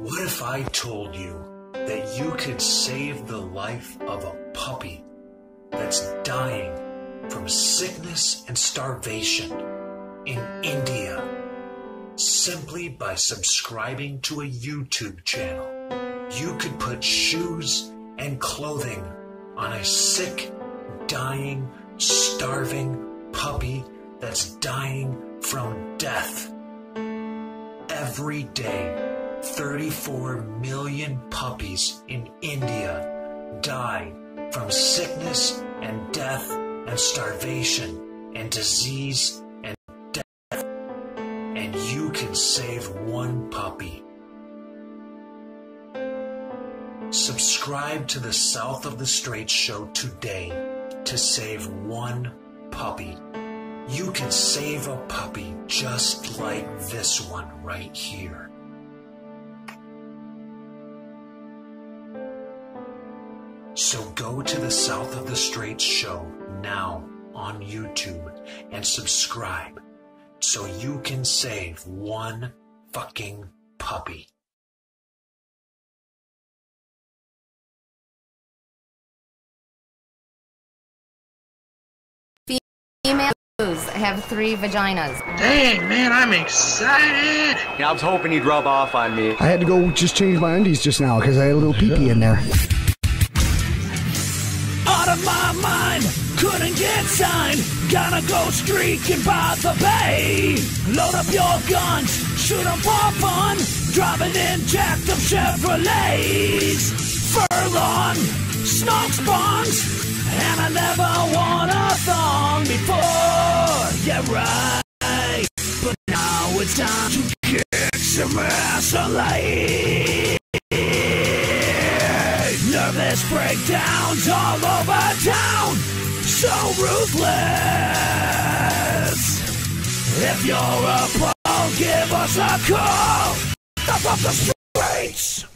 What if I told you that you could save the life of a puppy that's dying from sickness and starvation in India simply by subscribing to a YouTube channel? You could put shoes and clothing on a sick, dying, starving puppy that's dying from death. Every day, 34 million puppies in India die from sickness and death and starvation and disease and death. And you can save one puppy. Subscribe to the South of the Straits show today to save one puppy. You can save a puppy just like this one right here. So go to the South of the Straits show now on YouTube and subscribe so you can save one fucking puppy. Females have 3 vaginas. Dang, man, I'm excited. Yeah, I was hoping you'd rub off on me. I had to go just change my undies just now because I had a little pee-pee in there. Out of my mind, couldn't get signed. Gonna go streaking by the bay. Load up your guns, shoot 'em for fun. Driving in jacked up Chevrolets. Furlong, snow bongs. And I never won a thong before. Yeah, right. But now it's time to kick some ass alive. Nervous breakdowns all over town. So ruthless. If you're a pro, give us a call. Up the Straits.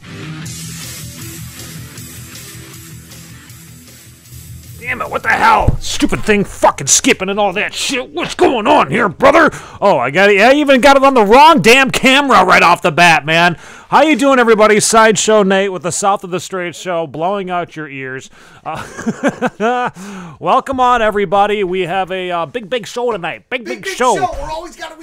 Damn it, what the hell? Stupid thing fucking skipping and all that shit. What's going on here, brother? Oh, I even got it on the wrong damn camera right off the bat, man. How you doing, everybody? Sideshow Nate with the South of the Straits show, blowing out your ears. Welcome on, everybody. We have a big show tonight. Big show. We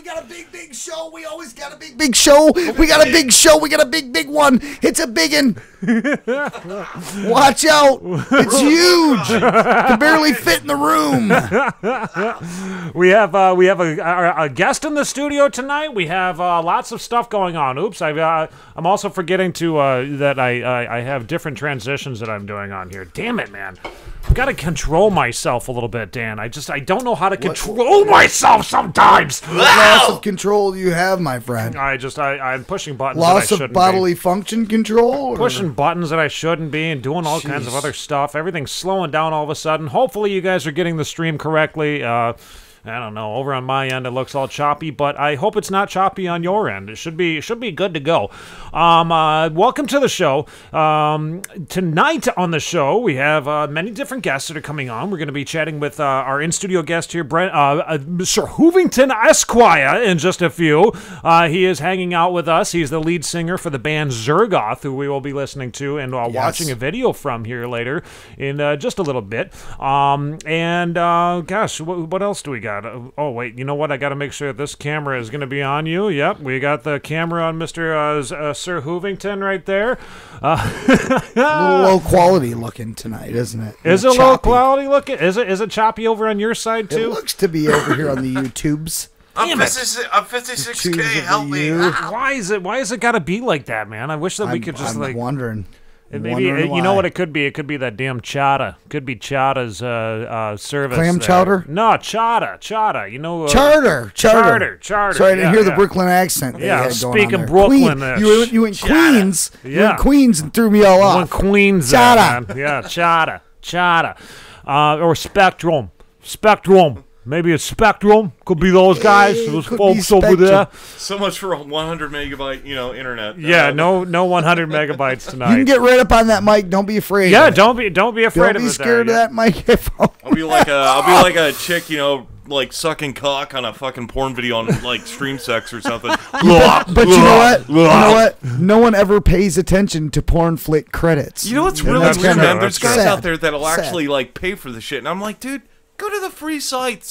got a big show. We always got a big show. We got a big show. We got a big one. It's a biggin'. Watch out. It's huge. Can barely fit in the room. We have a guest in the studio tonight. We have lots of stuff going on. Oops, I'm also forgetting to that I have different transitions that I'm doing on here. Damn it, man. I've got to control myself a little bit, Dan. I don't know how to control myself sometimes. What loss of control do you have, my friend? I'm pushing buttons loss that I shouldn't of bodily function control? Pushing buttons that I shouldn't be and doing all kinds of other stuff. Everything's slowing down all of a sudden. Hopefully you guys are getting the stream correctly. I don't know. Over on my end, it looks all choppy, but I hope it's not choppy on your end. It should be good to go. Welcome to the show. Tonight on the show, we have many different guests that are coming on. We're going to be chatting with our in-studio guest here, Sir Hoovington Esquire, in just a few. He is hanging out with us. He's the lead singer for the band Zergoth, who we will be listening to and watching a video from here later in just a little bit. Gosh, what else do we got? Oh, wait, you know what? I got to make sure this camera is going to be on you. Yep, we got the camera on Mr. Sir Hoovington right there. A little low quality looking tonight, isn't it? Is it low quality looking? Is it choppy over on your side, too? It looks to be over here on the YouTubes. I'm 56K, help me. Why is it got to be like that, man? I wish that we could just I'm wondering. Maybe you know what it could be? It could be that damn chata. Could be chata's service. Clam there. chowder? No, chata. You know, charter. Sorry, I didn't hear the Brooklyn accent. Yeah, speaking Brooklyn. You went Queens. Yeah. You went Queens and threw me all off. Went Queens. Chata. Yeah, chata. Or Spectrum. Maybe it's Spectrum. Could be those guys, those folks over there. So much for 100 megabyte, internet. Yeah, no 100 megabytes tonight. You can get right up on that mic. Don't be afraid. Yeah, don't be afraid of it. Don't be scared of that microphone. I'll be like a chick, like sucking cock on a fucking porn video on like Stream Sex or something. But you know what? You know what? No one ever pays attention to porn flick credits. You know what's And really that's weird, kinda man? There's guys sad. out there that'll Sad. actually like pay for the shit, and I'm like, dude, go to the free sites.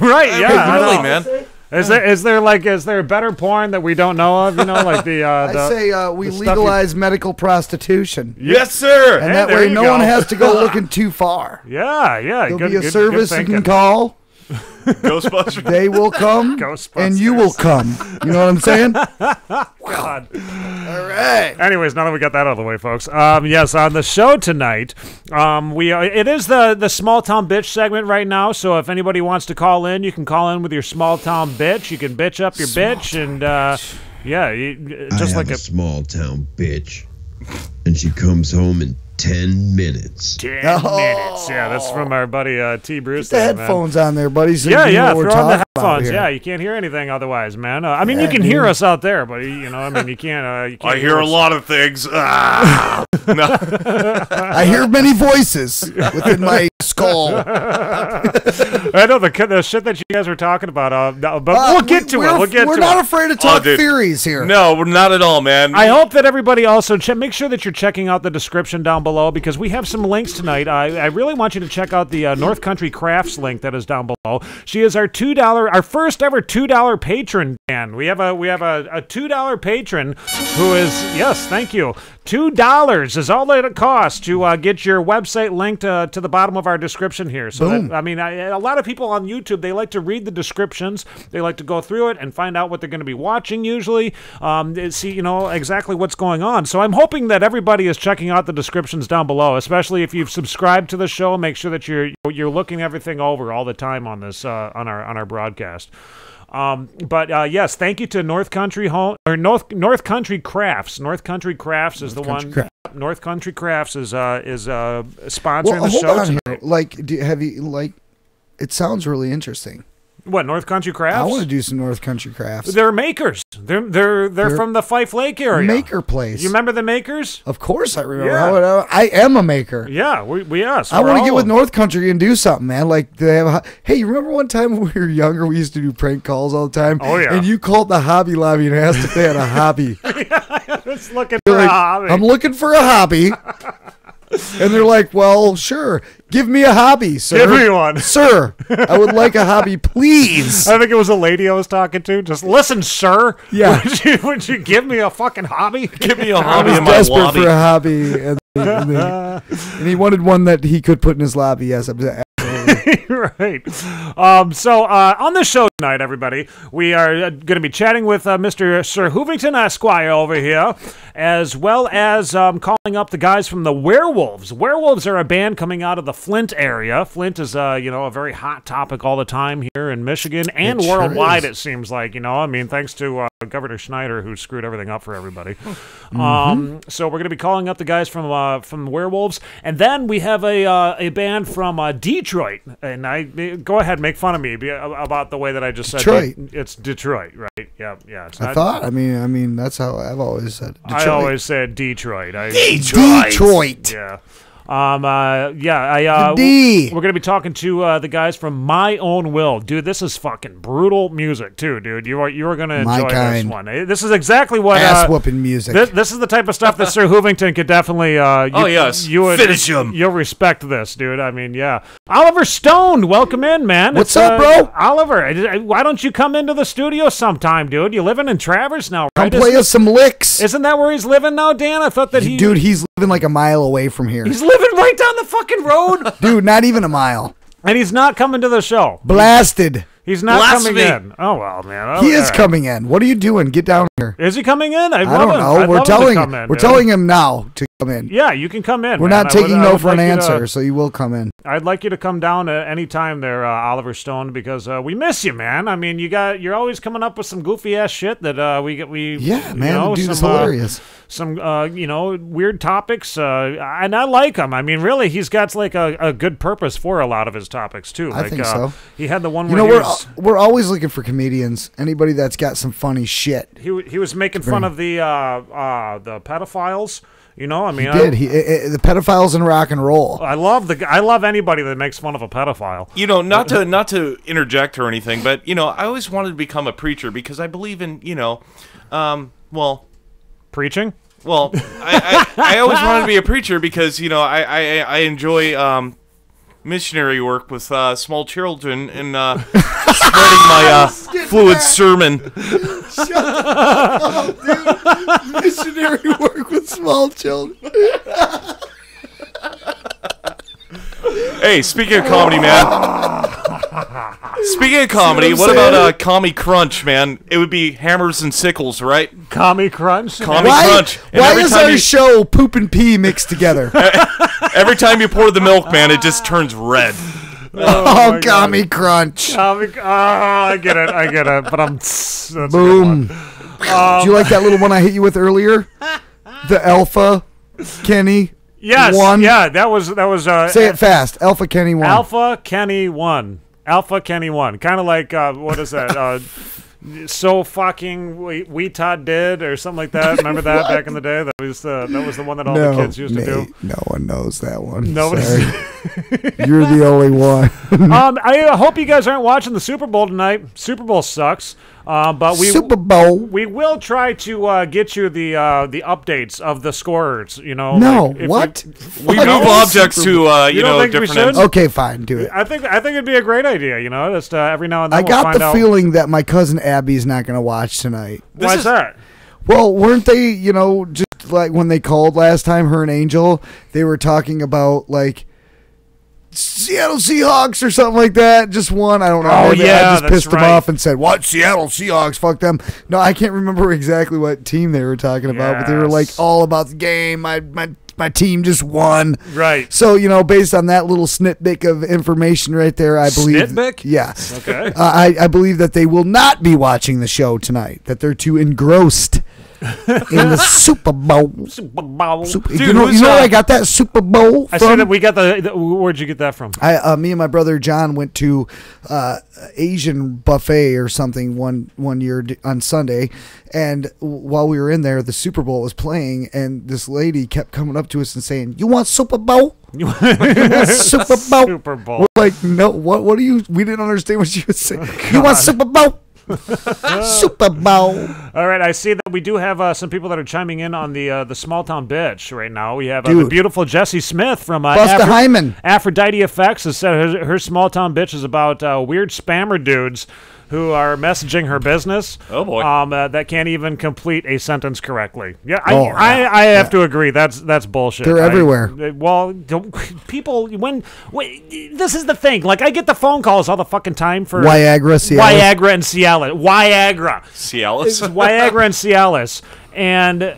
Right? Yeah. Really, man. Is there better porn that we don't know of? You know, like the. I say we the stuff legalize medical prostitution. Yes, sir. And that there way you no go. one has to go looking too far. Yeah. There'll Good, be a good service you thinking. can call. Ghostbusters. They will come, Ghostbusters. and you will come. You know what I'm saying? God. All right. Anyways, now that we got that out of the way, folks. Yes, on the show tonight, it is the Small Town Bitch segment right now. So if anybody wants to call in, you can call in with your Small Town Bitch. You can bitch up your bitch, and just like a small town bitch, and she comes home in 10 minutes. 10 minutes. Yeah, that's from our buddy T. Bruce. Put the headphones on there, buddies. so Yeah, you know what we're throw on the talking about headphones. here. Yeah, you can't hear anything otherwise, man. I mean, you Yeah, can hear dude. us out there, but you know, I mean, you can't. You can't I hear a us. lot of things. Ah. No. I hear many voices within my skull. I know the shit that you guys were talking about, but we'll get to it. We'll get to it. We're not afraid to talk dude. theories here. No, we're not at all, man. I hope that everybody also make sure that you're checking out the description down below because we have some links tonight. I really want you to check out the North Country Crafts link that is down below. She is our first ever $2 patron. Dan, we have a $2 patron who is thank you. $2 is all that it costs to get your website linked to the bottom of our description here. So Boom. that, I mean, a lot of people on YouTube, they like to read the descriptions. They like to go through it and find out what they're going to be watching usually. See, exactly what's going on. So I'm hoping that everybody is checking out the descriptions down below, especially if you've subscribed to the show. Make sure that you're looking everything over all the time on this on our broadcast. Yes, thank you to North Country North Country Crafts. North Country Crafts is the one. North Country Crafts is sponsoring the hold show on tonight. here. Like, have you it sounds really interesting. What, North Country Crafts? I want to do some North Country crafts. They're makers. They're from the Fife Lake area. Maker place. You remember the makers? Of course I remember. Yeah. I am a maker. Yeah, we us. I want to get with North Country and do something, man. Like they have. Hey, you remember one time when we were younger, we used to do prank calls all the time. Oh, yeah. And you called the Hobby Lobby and asked if they had a hobby. It's looking for You're a like, hobby. I'm looking for a hobby. And they're like, well, sure. Give me a hobby, sir. Give me one. Sir, I would like a hobby, please. I think it was a lady I was talking to. Just listen, sir. Yeah. Would you give me a fucking hobby? Give me a I hobby was in my desperate lobby. for a hobby. And he wanted one that he could put in his lobby. Yes, absolutely. Right. So on the show tonight, everybody, we are going to be chatting with Mr. Sir Hoovington Esquire over here, as well as calling up the guys from the Werewolves. Werewolves are a band coming out of the Flint area. Flint is, a very hot topic all the time here in Michigan and It sure worldwide, is. it seems like. I mean, thanks to Governor Schneider, who screwed everything up for everybody. So we're going to be calling up the guys from Werewolves, and then we have a band from Detroit. And go ahead, make fun of me about the way that I just said Detroit. It's Detroit, right? Yeah. It's I not, thought. I mean, that's how I've always said. Detroit. I always said Detroit. Detroit. Yeah. D. We're gonna be talking to the guys from My Own Will, dude. This is fucking brutal music too, dude. You are gonna My enjoy this kind. one. This is exactly what Ass whooping music. This is the type of stuff that Sir Hoovington could definitely. You would Finish him. You'll respect this, dude. I mean, yeah. Oliver Stone, welcome in, man. What's up, bro? Oliver, why don't you come into the studio sometime, dude? You living in Traverse now, Come right? play us some licks. Isn't that where he's living now, Dan? I thought that Dude, he's living like a mile away from here. he's living right down the fucking road, Dude, not even a mile. and he's not coming to the show. Blasted. He's not Blasphemy. coming in. Oh well, man. He all is right. coming in. What are you doing? Get down here. Is he coming in? I don't know. We're telling him now to come in. Yeah, you can come in. We're man. not taking I no would for an like you answer, to- so you will come in. I'd like you to come down at any time there, Oliver Stone, because we miss you, man. I mean, you're always coming up with some goofy ass shit that we Yeah, man, you know, the dude is some, hilarious. Some weird topics, and I like him. I mean, really, he's got like a good purpose for a lot of his topics too. I think so. He had the one You where know, we're always looking for comedians. Anybody that's got some funny shit. he was making fun of the pedophiles. You know, I mean, The pedophiles in rock and roll. I love anybody that makes fun of a pedophile. You know, not to interject or anything, but you know, I always wanted to become a preacher because I believe in, you know, preaching. Well, I always wanted to be a preacher because, you know, I enjoy missionary work with small children and spreading my fluid sermon. Shut up, dude. Missionary work with small children. Hey, speaking of comedy, man. Speaking of comedy, what about Commie Crunch, man? It would be hammers and sickles, right? Commie Crunch? Crunch. And why is our show poop and pee mixed together? Every time you pour the milk, man, it just turns red. Oh, Commie Crunch. I get it. But I'm... Boom. Do you like that little one I hit you with earlier? The Alpha Kenny. Yes. 1. Yeah, that was. Say it fast. Alpha Kenny 1. Alpha Kenny 1. Alpha Kenny 1. Kind of like what is that? So fucking we Todd did or something like that. Remember that back in the day? That was the one that all the kids used to do. No one knows that one. Nobody. You're the only one. I hope you guys aren't watching the Super Bowl tonight. Super Bowl sucks. But Super Bowl. We will try to get you the updates of the scorers. You know, no, like what? We move objects to you know different ends. Okay, fine, do it. I think it'd be a great idea. You know, just every now and then I got the feeling that my cousin Abby's not going to watch tonight. Why is that? Well, weren't they? You know, just like when they called last time, her and Angel, they were talking about like Seattle Seahawks or something like that. Just one. I don't know. Oh, Maybe yeah, I just pissed them off and said, "What? Seattle Seahawks? Fuck them." No, I can't remember exactly what team they were talking about, but they were like all about the game. My team just won. Right. So, you know, based on that little snitbit of information right there, I believe... Snitbit? Yeah. Okay. I believe that they will not be watching the show tonight, that they're too engrossed in the Super Bowl. Super Bowl. Dude, you know where I got that Super Bowl from? I said that we got where'd you get that from? Me and my brother John went to Asian buffet or something one year on Sunday, and while we were in there, the Super Bowl was playing, and this lady kept coming up to us and saying, "You want Super Bowl? You want Super Bowl?" Super Bowl. We're like, "No, what are you?" We didn't understand what she was saying. You want Super Bowl? Super Bowl. All right, I see that we do have some people that are chiming in on the Small Town Betch right now. We have the beautiful Jessie Smith from Busta Hyman. Aphrodite Effects has said her Small Town Betch is about weird spammer dudes who are messaging her business. Oh boy, that can't even complete a sentence correctly. Yeah, I have to agree. That's bullshit. They're everywhere. People this is the thing. Like I get the phone calls all the fucking time for Viagra and Cialis. Viagra and Cialis. And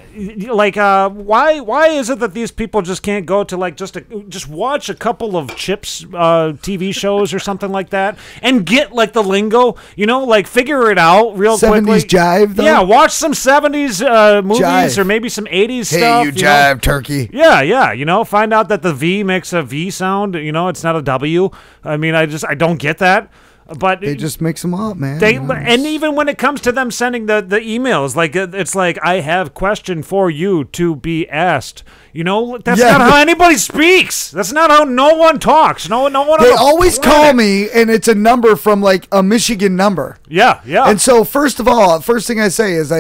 like, why is it that these people just can't go to like just watch a couple of Chips TV shows or something like that and get like the lingo, you know, like figure it out real 70s quickly. 70s jive, though? Yeah, watch some 70s movies jive. Or maybe some 80s hey, stuff. You jive, turkey. Yeah, you know, find out that the V makes a V sound, you know, it's not a W. I mean, I don't get that. But they just mix them up, man. And even when it comes to them sending the emails, like it's like, I have question for you to be asked. You know, that's not how anybody speaks. That's not how no one talks. No one. They always call me, and it's a number from like a Michigan number. Yeah. And so, first of all, first thing I say is, are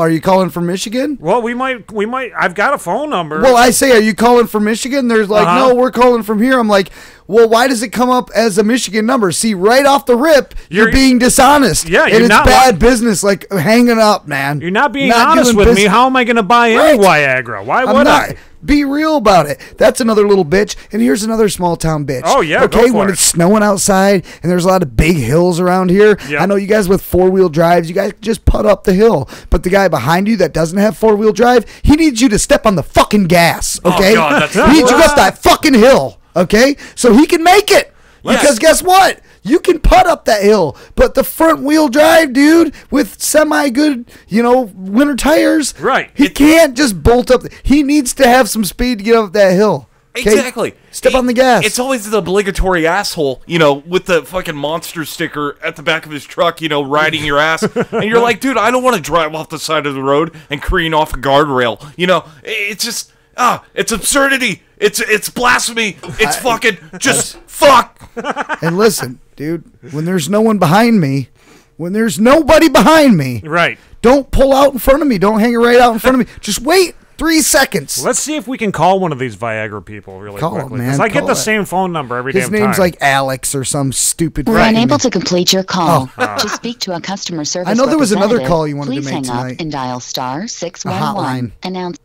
you calling from Michigan? Well, we might. I've got a phone number. Well, I say, are you calling from Michigan? There's like, no, we're calling from here. I'm like, well, why does it come up as a Michigan number? See, right off the rip, you're being dishonest. Yeah, and it's bad business, like hanging up, man. You're not being honest with me. How am I going to buy any Viagra? Why would I? Be real about it. That's another little bitch. And here's another small town bitch. Oh, yeah. Okay, when it's snowing outside and there's a lot of big hills around here, I know you guys with 4-wheel drives, you guys just put up the hill. But the guy behind you that doesn't have 4-wheel drive, he needs you to step on the fucking gas. Okay? Oh, God, he needs you up that fucking hill. Okay? So he can make it. Because guess what? You can putt up that hill, but the front wheel drive, dude, with semi-good, winter tires, right? He can't just bolt up. He needs to have some speed to get up that hill. Exactly. Step on the gas. It's always the obligatory asshole, with the fucking monster sticker at the back of his truck, riding your ass. And you're like, dude, I don't want to drive off the side of the road and careen off a guardrail. It's just, it's absurdity. It's blasphemy. It's fucking just fuck. And listen, dude, when there's no one behind me, when there's nobody behind me, right? Don't pull out in front of me. Don't hang right out in front of me. Just wait 3 seconds. Let's see if we can call one of these Viagra people really quickly. Man, because I get the same phone number every His damn time. name's like Alex or some stupid. We're unable to complete your call. Oh. To speak to a customer service I know there was another representative, call you wanted to please make hang tonight. up and dial star 611. hotline. Announce.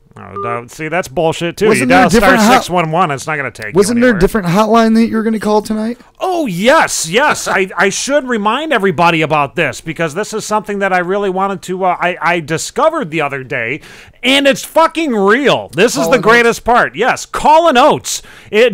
See, that's bullshit too. Wasn't You there dial a different star 611. It's not going to take. Wasn't you there a anywhere. different hotline that you were going to call tonight? Oh, yes. I should remind everybody about this because this is something that I really wanted to, I discovered the other day, and it's fucking real. This is the greatest part. Yes, Call & Oates.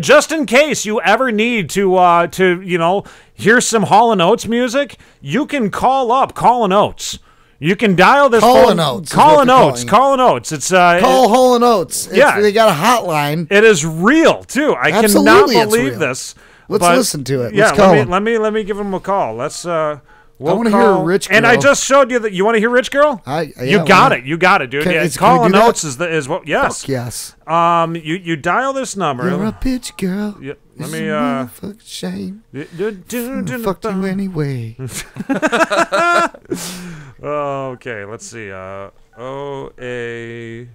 Just in case you ever need to hear some Hall & Oates music, you can call up Call & Oates. You can dial this Call phone. & Oates. Call & Oates. Call & Oates. It's Call Hall & Oates. Yeah. They got a hotline. It is real too. I Absolutely, cannot it's believe real. this. Let's but, listen to it. Yeah, Let's call him. let me give him a call. Let's I want to hear Rich Girl. And I just showed you that you want to hear Rich Girl? You got it, dude. Call & Oates is what yes. Fuck yes. You dial this number. You're a bitch girl. Yeah, let It's me a motherfucking shame. Fuck you anyway. Okay, let's see. Oates.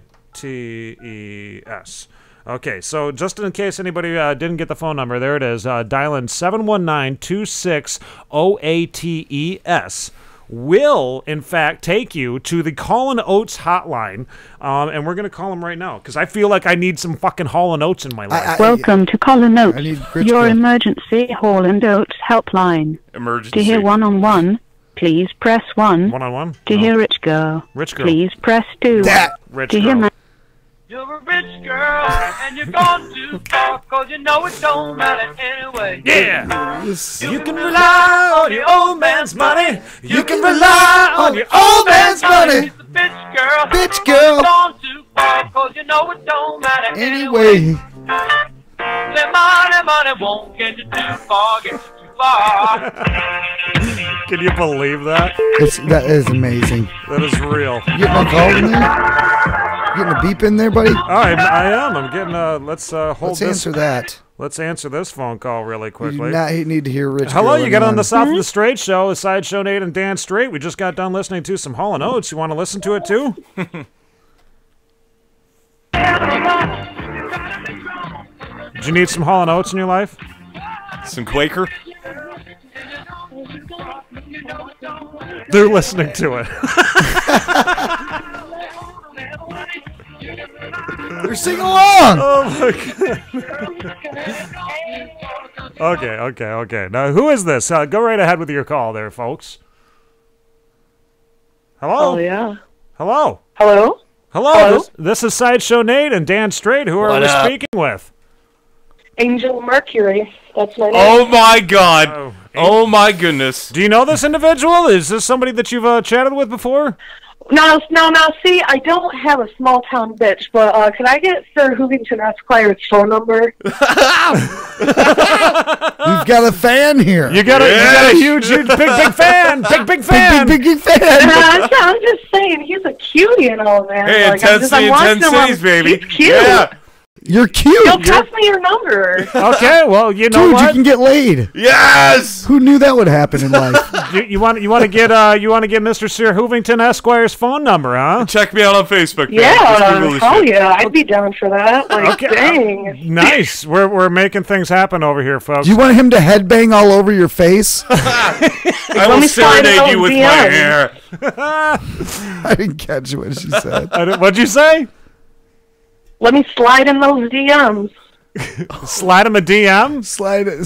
Okay, so just in case anybody didn't get the phone number, there it is. Dialing 719-26-OATES will, in fact, take you to the Call & Oates hotline, and we're going to call him right now, because I feel like I need some fucking Hall & Oates in my life. Welcome to Call & Oates, your Girl. emergency Hall & Oates helpline. Emergency. To hear one-on-one, please press 1. One-on-one? To hear Rich Girl, Rich Girl. please press 2. Rich To hear Girl. You're a rich girl, and you're gone too far, 'cause you know it don't matter anyway. Yeah! You can rely on your old man's money. You can rely on your old man's money. It's a bitch girl. Bitch girl. You're gone too far, 'cause you know it don't matter Anyway. The money won't get you too far, get you too far. Can you believe that? That is amazing. That is real. You getting a call in there? Getting a beep in there, buddy? I am. I'm getting let's hold Let's this. answer that. Let's answer this phone call really You do quickly. not need to hear Rich Hello, Girl you got on anyone. the South of the Straits show, Sideshow Nate and Dan Strait. We just got done listening to some Hall & Oates. You want to listen to it too? Did you need some Hall & Oates in your life? Some Quaker? They're listening to it. They're singing along. Oh my god. Okay. Now, who is this? Go right ahead with your call there, folks. Hello? Oh, yeah. Hello? Hello? Hello? This is Sideshow Nate and Dan Strait. Who are we speaking with? Angel Mercury. That's my name. Oh my god. Oh my goodness. Do you know this individual? Is this somebody that you've chatted with before? No, see, I don't have a small town bitch, but can I get Sir Hoovington Esquire's phone number? We've got a fan here. You got a huge big fan. Big fan. Big fan. I'm just saying, he's a cutie and all, man. Hey, like, intensity in 10 cities, baby. He's cute. Yeah. You're cute. He'll pass me your number. Okay, well, you know Dude, what? you can get laid. Yes. Who knew that would happen in life? You want to get Mr. Sir Hoovington Esquire's phone number, huh? Check me out on Facebook. Man. Yeah, Just Google this shit. yeah, I'd be down for that. Like, dang. Nice. We're making things happen over here, folks. Do you want him to headbang all over your face? I will serenade you with my hair. I didn't catch what she said. What'd you say? Let me slide in those DMs. Slide him a DM? Slide in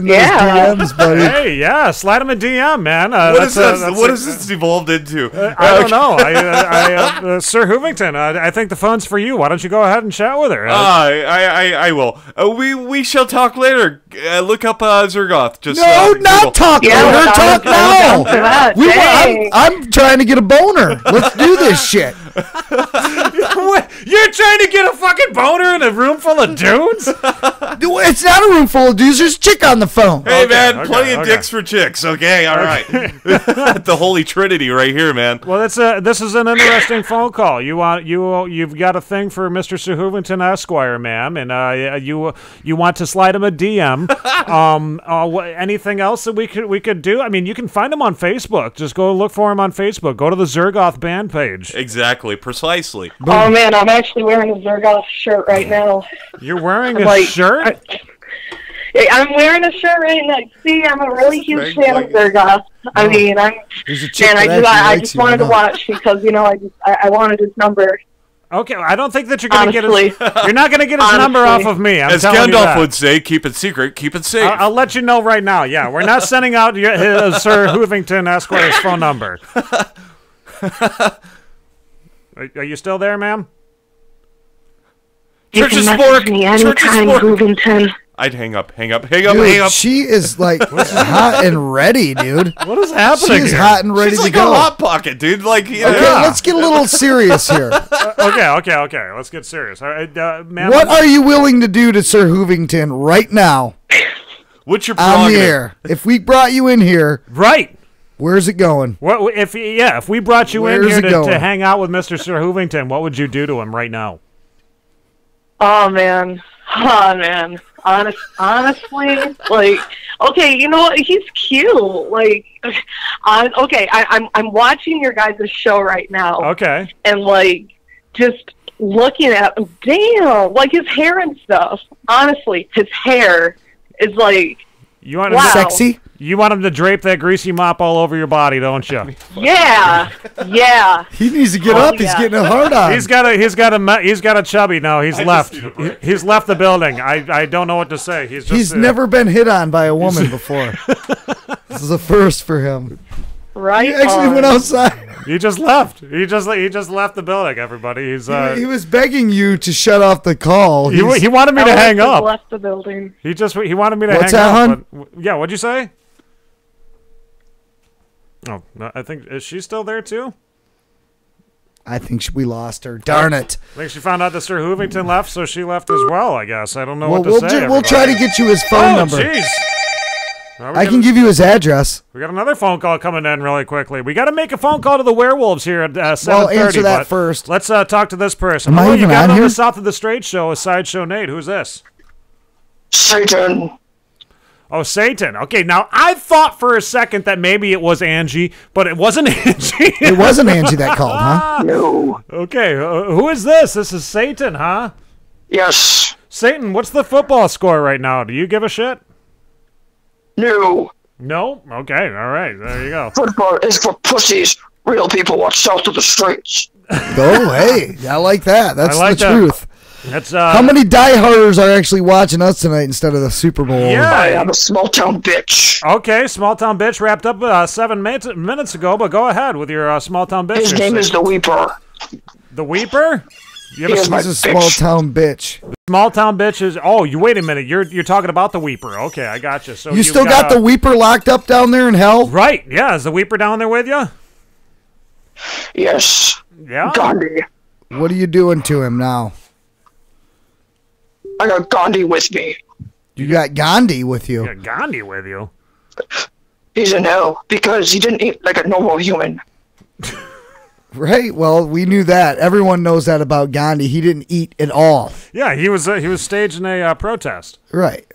those Yeah. DMs, buddy. Hey, yeah, slide him a DM, man. What is this evolved into? I don't know. Sir Hoovington, I think the phone's for you. Why don't you go ahead and chat with her? I will. We shall talk later. Look up Zergoth. Just not talk later. Talk now. I'm I'm trying to get a boner. Let's do this shit. You're trying to get a fucking boner in a room full of dudes? It's not a room full of dudes. There's a chick on the phone. Hey, man, plenty of dicks for chicks. Okay, all right. The Holy Trinity right here, man. Well, this is an interesting phone call. You've got a thing for Mr. Sir Hoovington Esquire, ma'am, and you want to slide him a DM. Anything else that we could do? I mean, you can find him on Facebook. Just go look for him on Facebook. Go to the Zergoth band page. Exactly, precisely. Oh man, I'm actually wearing a Zergoth shirt right now. You're wearing a shirt? I'm wearing a shirt right now. See, I'm a really huge fan of Zergoth. I mean, I just wanted to watch because I wanted his number. Okay, I don't think that you're going to get his... You're not going to get his number off of me. As Gandalf would say, keep it secret, keep it safe. I'll let you know right now. Yeah, we're not sending out Sir Hoovington Esquire's phone number. Are you still there, ma'am? You can message me anytime, Hoovington. I'd hang up. Dude, she is like hot and ready, dude. What is happening? She's hot and ready She's to like go. a hot pocket, dude. Like, Okay, let's get a little serious here. Okay. Let's get serious. All right, ma'am. What are you willing to do to Sir Hoovington right now? What's your on prerogative? the air? If we brought you in here, right? Where's it going? What if we brought you in here to hang out with Mr. Sir Hoovington? What would you do to him right now? Oh man. Honestly, like, okay, you know what? He's cute. Like, I'm watching your guys' show right now. Okay. And like, just looking at him, damn, like his hair and stuff. Honestly, his hair is like, you want him sexy? You want him to drape that greasy mop all over your body, don't you? Yeah. He needs to get up. He's getting a hard on. He's got a chubby now. He's left. He's left the building. I don't know what to say. He's never been hit on by a woman before. This is a first for him. Right. He actually went outside. He just left. He just left the building. Everybody. He was begging you to shut off the call. He wanted me to hang up. Left the building. He wanted me to What's hang that, up. hon? Yeah. What'd you say? Oh, I think is she still there too? I think we lost her. Darn it! I think she found out that Sir Hoovington left, so she left as well. I guess I don't know what to we'll say. We'll try to get you his phone number. Jeez. I can give you his address. We got another phone call coming in really quickly. We got to make a phone call to the Werewolves here at 7:30. Well, answer that first. Let's talk to this person. Am I even you got on on here? the South of the Straits show, a sideshow Nate. Who's this? Satan. Oh, Satan. Okay, now I thought for a second that maybe it was Angie, but it wasn't Angie. It wasn't Angie that called, huh? No. Okay, who is this? This is Satan, huh? Yes. Satan, what's the football score right now? Do you give a shit? No. No? Okay, all right. There you go. Football is for pussies. Real people watch South of the Straits. Oh, hey. I like that. That's like the that. truth. That's How many dieharders are actually watching us tonight instead of the Super Bowl? Yeah. I am a small town bitch. Okay, Small Town Betch wrapped up 7 minutes ago, but go ahead with your Small Town Betch. His name is the Weeper. The Weeper? He is my He's a bitch. small town bitch. Small Town Betch is... Oh, you wait a minute. You're talking about the Weeper. Okay, I got you. So You still got the Weeper locked up down there in hell? Right, yeah. Is the Weeper down there with you? Yes. Yeah? Gandhi. What are you doing to him now? I got Gandhi with me. You got Gandhi with you. You got Gandhi with you? He's in hell because he didn't eat like a normal human. Right, well, we knew that. Everyone knows that about Gandhi. He didn't eat at all. Yeah, he was staging a protest. Right.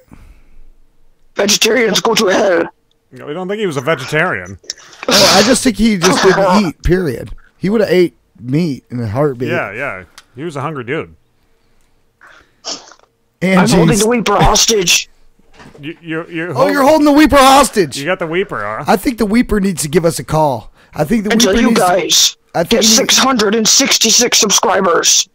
Vegetarians go to hell. We don't think he was a vegetarian. Oh, I just think he just didn't eat, period. He would have ate meat in a heartbeat. Yeah. He was a hungry dude. And I'm holding the Weeper hostage. You're you're holding the Weeper hostage. You got the Weeper, huh? I think the Weeper needs to give us a call. I think the Until Weeper you needs guys get 666 subscribers.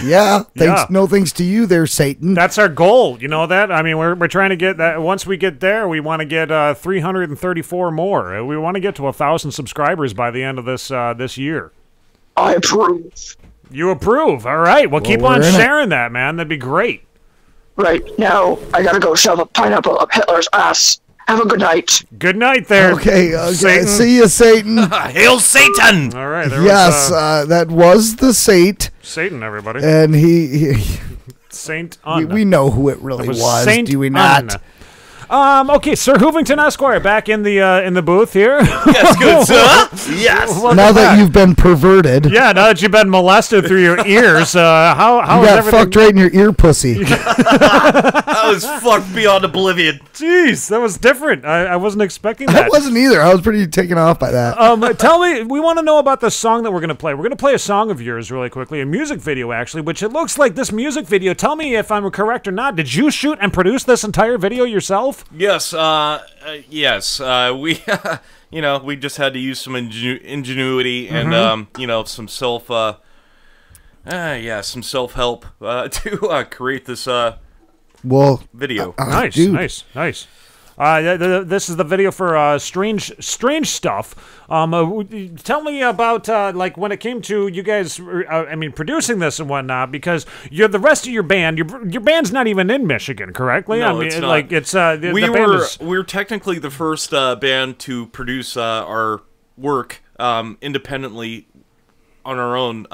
Yeah, no thanks to you there, Satan. That's our goal. You know that? I mean, we're trying to get that. Once we get there, we want to get 334 more. We want to get to 1,000 subscribers by the end of this year. I approve. You approve? All right. Well, keep on sharing that, man. That'd be great. Right now, I gotta go shove a pineapple up Hitler's ass. Have a good night. Good night there. Okay. Satan. See you, Satan. Hail Satan! All right. There Yes, was, that was the Sate. Satan, everybody. And he Saint we know who it really was. Saint Do we not? Okay, Sir Hoovington Esquire back in the booth here. Yes, good sir. Yes. Welcome Now that back. you've been perverted. Yeah, now that you've been molested through your ears, how You is got everything? fucked right in your ear pussy. I was fucked beyond oblivion. Jeez, that was different. I wasn't expecting that. I wasn't either. I was pretty taken off by that. Tell me, we want to know about the song that we're going to play. We're going to play a song of yours really quickly, a music video actually, which it looks like this music video, tell me if I'm correct or not, did you shoot and produce this entire video yourself? Yes, yes. We, we just had to use some ingenuity and, some some self-help to create this video. Nice, dude. nice. This is the video for Strange Stuff. Tell me about like when it came to you guys. Producing this and whatnot, because you're the rest of your band. Your band's not even in Michigan, correctly? No, it's not. Like it's we're technically the first band to produce our work independently on our own.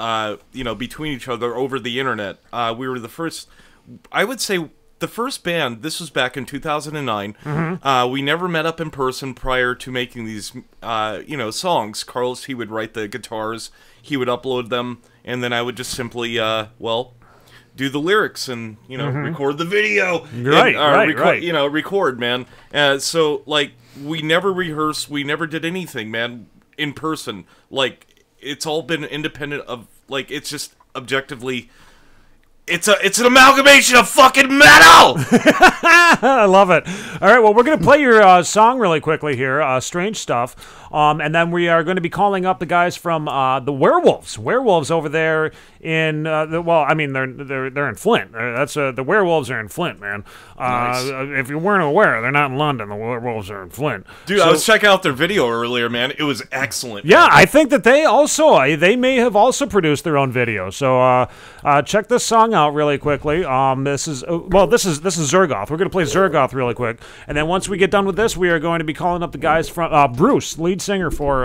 Between each other over the internet. We were the first. I would say. The first band, this was back in 2009, we never met up in person prior to making these, songs. Carlos, he would write the guitars, he would upload them, and then I would just simply, do the lyrics and, record the video. Right. Record, man. So, like, we never rehearsed, we never did anything, man, in person. Like, it's all been independent of, like, it's just objectively... It's an amalgamation of fucking metal! I love it. All right, well, we're going to play your song really quickly here, Strange Stuff, and then we are going to be calling up the guys from the Werewolves. Werewolves over there in, they're in Flint. The Werewolves are in Flint, man. Nice. If you weren't aware, they're not in London. The Werewolves are in Flint. Dude, I was checking out their video earlier, man. It was excellent. Yeah, man. I think that they may have also produced their own video. So check this song out really quickly. This is Zergoth. We're going to play Zergoth really quick, and then once we get done with this, we are going to be calling up the guys from Bruce, lead singer for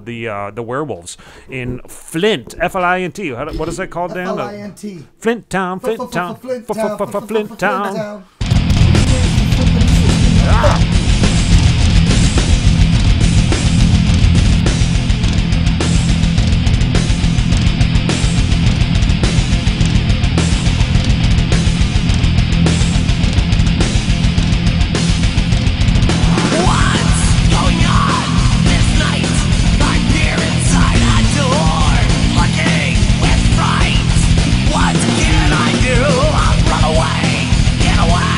the Werewolves in Flint, Flint. What is that called, Dan? Flint. Flint Town, Flint Town, Flint Town. What can I do? I'll run away, get away.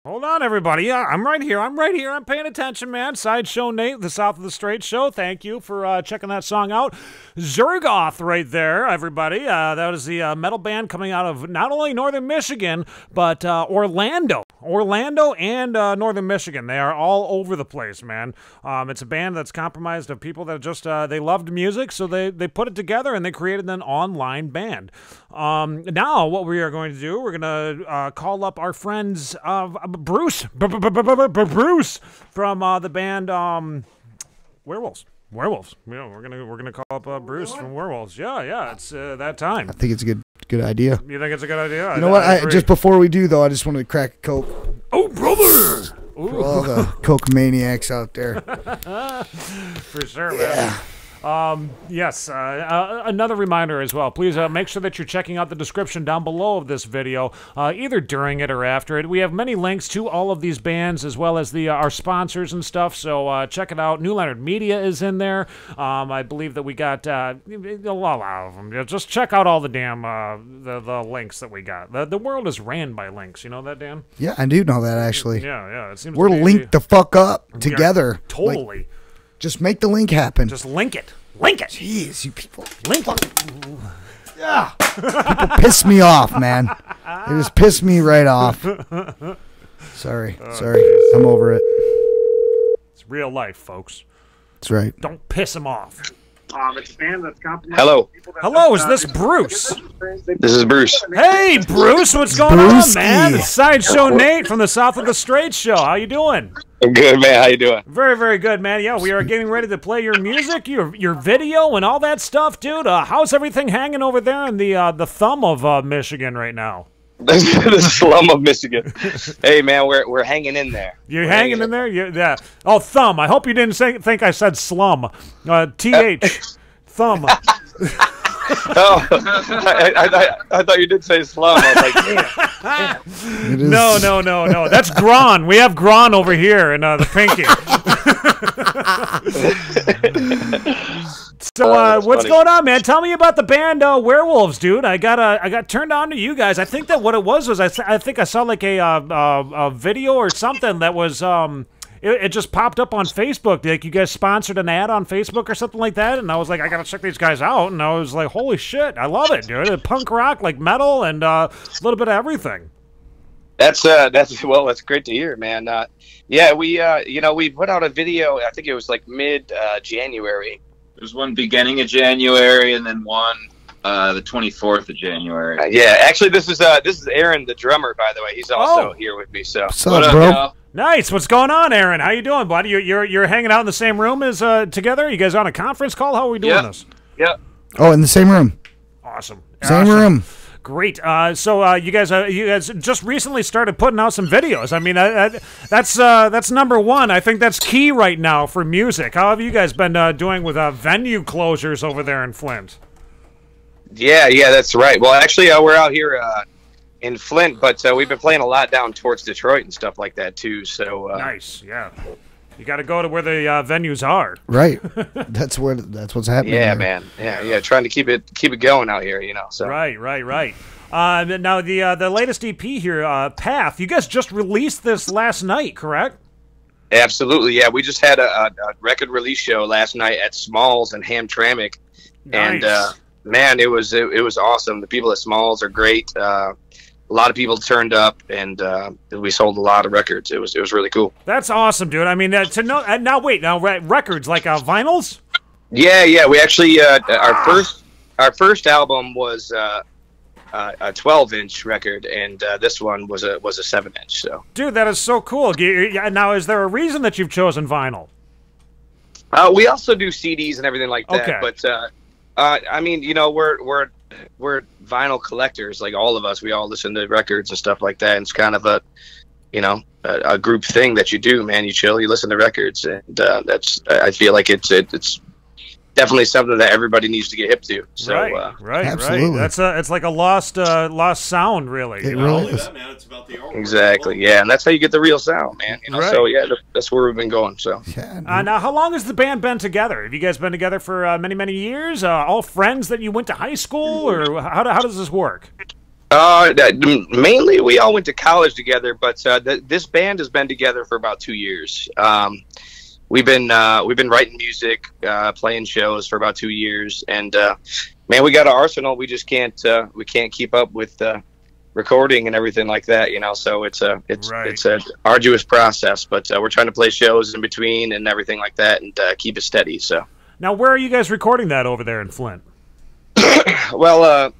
Hold on, everybody. Yeah, I'm right here. I'm paying attention, man. Sideshow Nate, the South of the Straits show. Thank you for checking that song out. Zergoth right there, everybody. That was the metal band coming out of not only northern Michigan, but Orlando. Orlando and northern Michigan. They are all over the place, man. It's a band that's comprised of people that just, they loved music, so they put it together and they created an online band. Now, what we are going to do, we're going to call up our friends Bruce from the band Werewolves. Werewolves. Yeah, we're gonna call up Bruce from Werewolves. Yeah, it's that time. I think it's a good idea. You think it's a good idea? You know what? Just before we do, though, I just wanted to crack a Coke. Oh, brother! For all the Coke maniacs out there. For sure, man. Yes, another reminder as well. Please make sure that you're checking out the description down below of this video, either during it or after it. We have many links to all of these bands as well as our sponsors and stuff, so check it out. New Leonard Media is in there. I believe that we got a lot of them. Just check out all the damn the links that we got. The world is ran by links. You know that, Dan? Yeah, I do know that, actually. Yeah. It seems we're linked the fuck up together. Totally. Like, just make the link happen. Just link it. Link it. Jeez, you people. Link it. Yeah. People piss me off, man. They just piss me right off. Sorry. I'm over it. It's real life, folks. That's right. Don't piss them off. It's a band that's compromised. Hello, is this Bruce? This is Bruce. Hey, Bruce, what's going on, man? It's Sideshow Nate from the South of the Straits show. How you doing? I'm good, man. How you doing? Very, very good, man. Yeah, we are getting ready to play your music, your video, and all that stuff, dude. How's everything hanging over there in the thumb of Michigan right now? The slum of Michigan. Hey, man, we're hanging in there. You're hanging in there? Yeah. Oh, thumb. I hope you didn't think I said slum. TH. Thumb. Oh, I thought you did say slum. I was like, damn. No. That's Gron. We have Gron over here in the pinky. So what's going on, man? Tell me about the band Werewolves, dude. I got turned on to you guys. I think that what it was I think I saw like a video or something that was it just popped up on Facebook. Like you guys sponsored an ad on Facebook or something like that, and I was like, I gotta check these guys out. And I was like, holy shit, I love it, dude. Punk rock, like metal, and a little bit of everything. That's great to hear, man. Yeah, we put out a video. I think it was like mid January. There's one beginning of January, and then one the 24th of January. Yeah, actually, this is Aaron, the drummer, by the way. He's also here with me. So what's up, bro? Nice. What's going on, Aaron? How you doing, buddy? You're hanging out in the same room as together? You guys on a conference call? How are we doing this? Yep. Oh, in the same room. Awesome. Same room. Great. So you guys just recently started putting out some videos. I mean, that's number one. I think that's key right now for music. How have you guys been doing with venue closures over there in Flint? Yeah, that's right. Well, actually, we're out here in Flint, but we've been playing a lot down towards Detroit and stuff like that too. So nice. Yeah. You got to go to where the venues are. Right. That's what's happening. Yeah, there. man. Yeah. Trying to keep it going out here, you know. So. Right. Now the latest EP here, Path. You guys just released this last night, correct? Absolutely. Yeah, we just had a record release show last night at Smalls and Hamtramck, nice. And man, it was awesome. The people at Smalls are great. A lot of people turned up, and we sold a lot of records. It was really cool. That's awesome, dude. I mean, now records like vinyls. Yeah. We actually our first album was a 12-inch record, and this one was a 7-inch. So, dude, that is so cool. Now, is there a reason that you've chosen vinyl? We also do CDs and everything like that. Okay. But I mean, you know, we're vinyl collectors, like all of us. We all listen to records and stuff like that. And it's kind of a group thing that you do, man. You chill, you listen to records, and I feel like it's definitely something that everybody needs to get hip to. So, right. Absolutely. It's like a lost sound, really. It really is. That, man, it's about the artwork. Exactly. Yeah, and that's how you get the real sound, man. You know. Right. So yeah, that's where we've been going. So. Yeah. Now, how long has the band been together? Have you guys been together for many years? All friends that you went to high school, or how does this work? Mainly, we all went to college together, but this band has been together for about 2 years. We've been writing music, playing shows for about 2 years, and man, we got an arsenal. We just can't keep up with recording and everything like that, you know. So it's an arduous process, but we're trying to play shows in between and everything like that, and keep it steady. So now, where are you guys recording that over there in Flint? Well,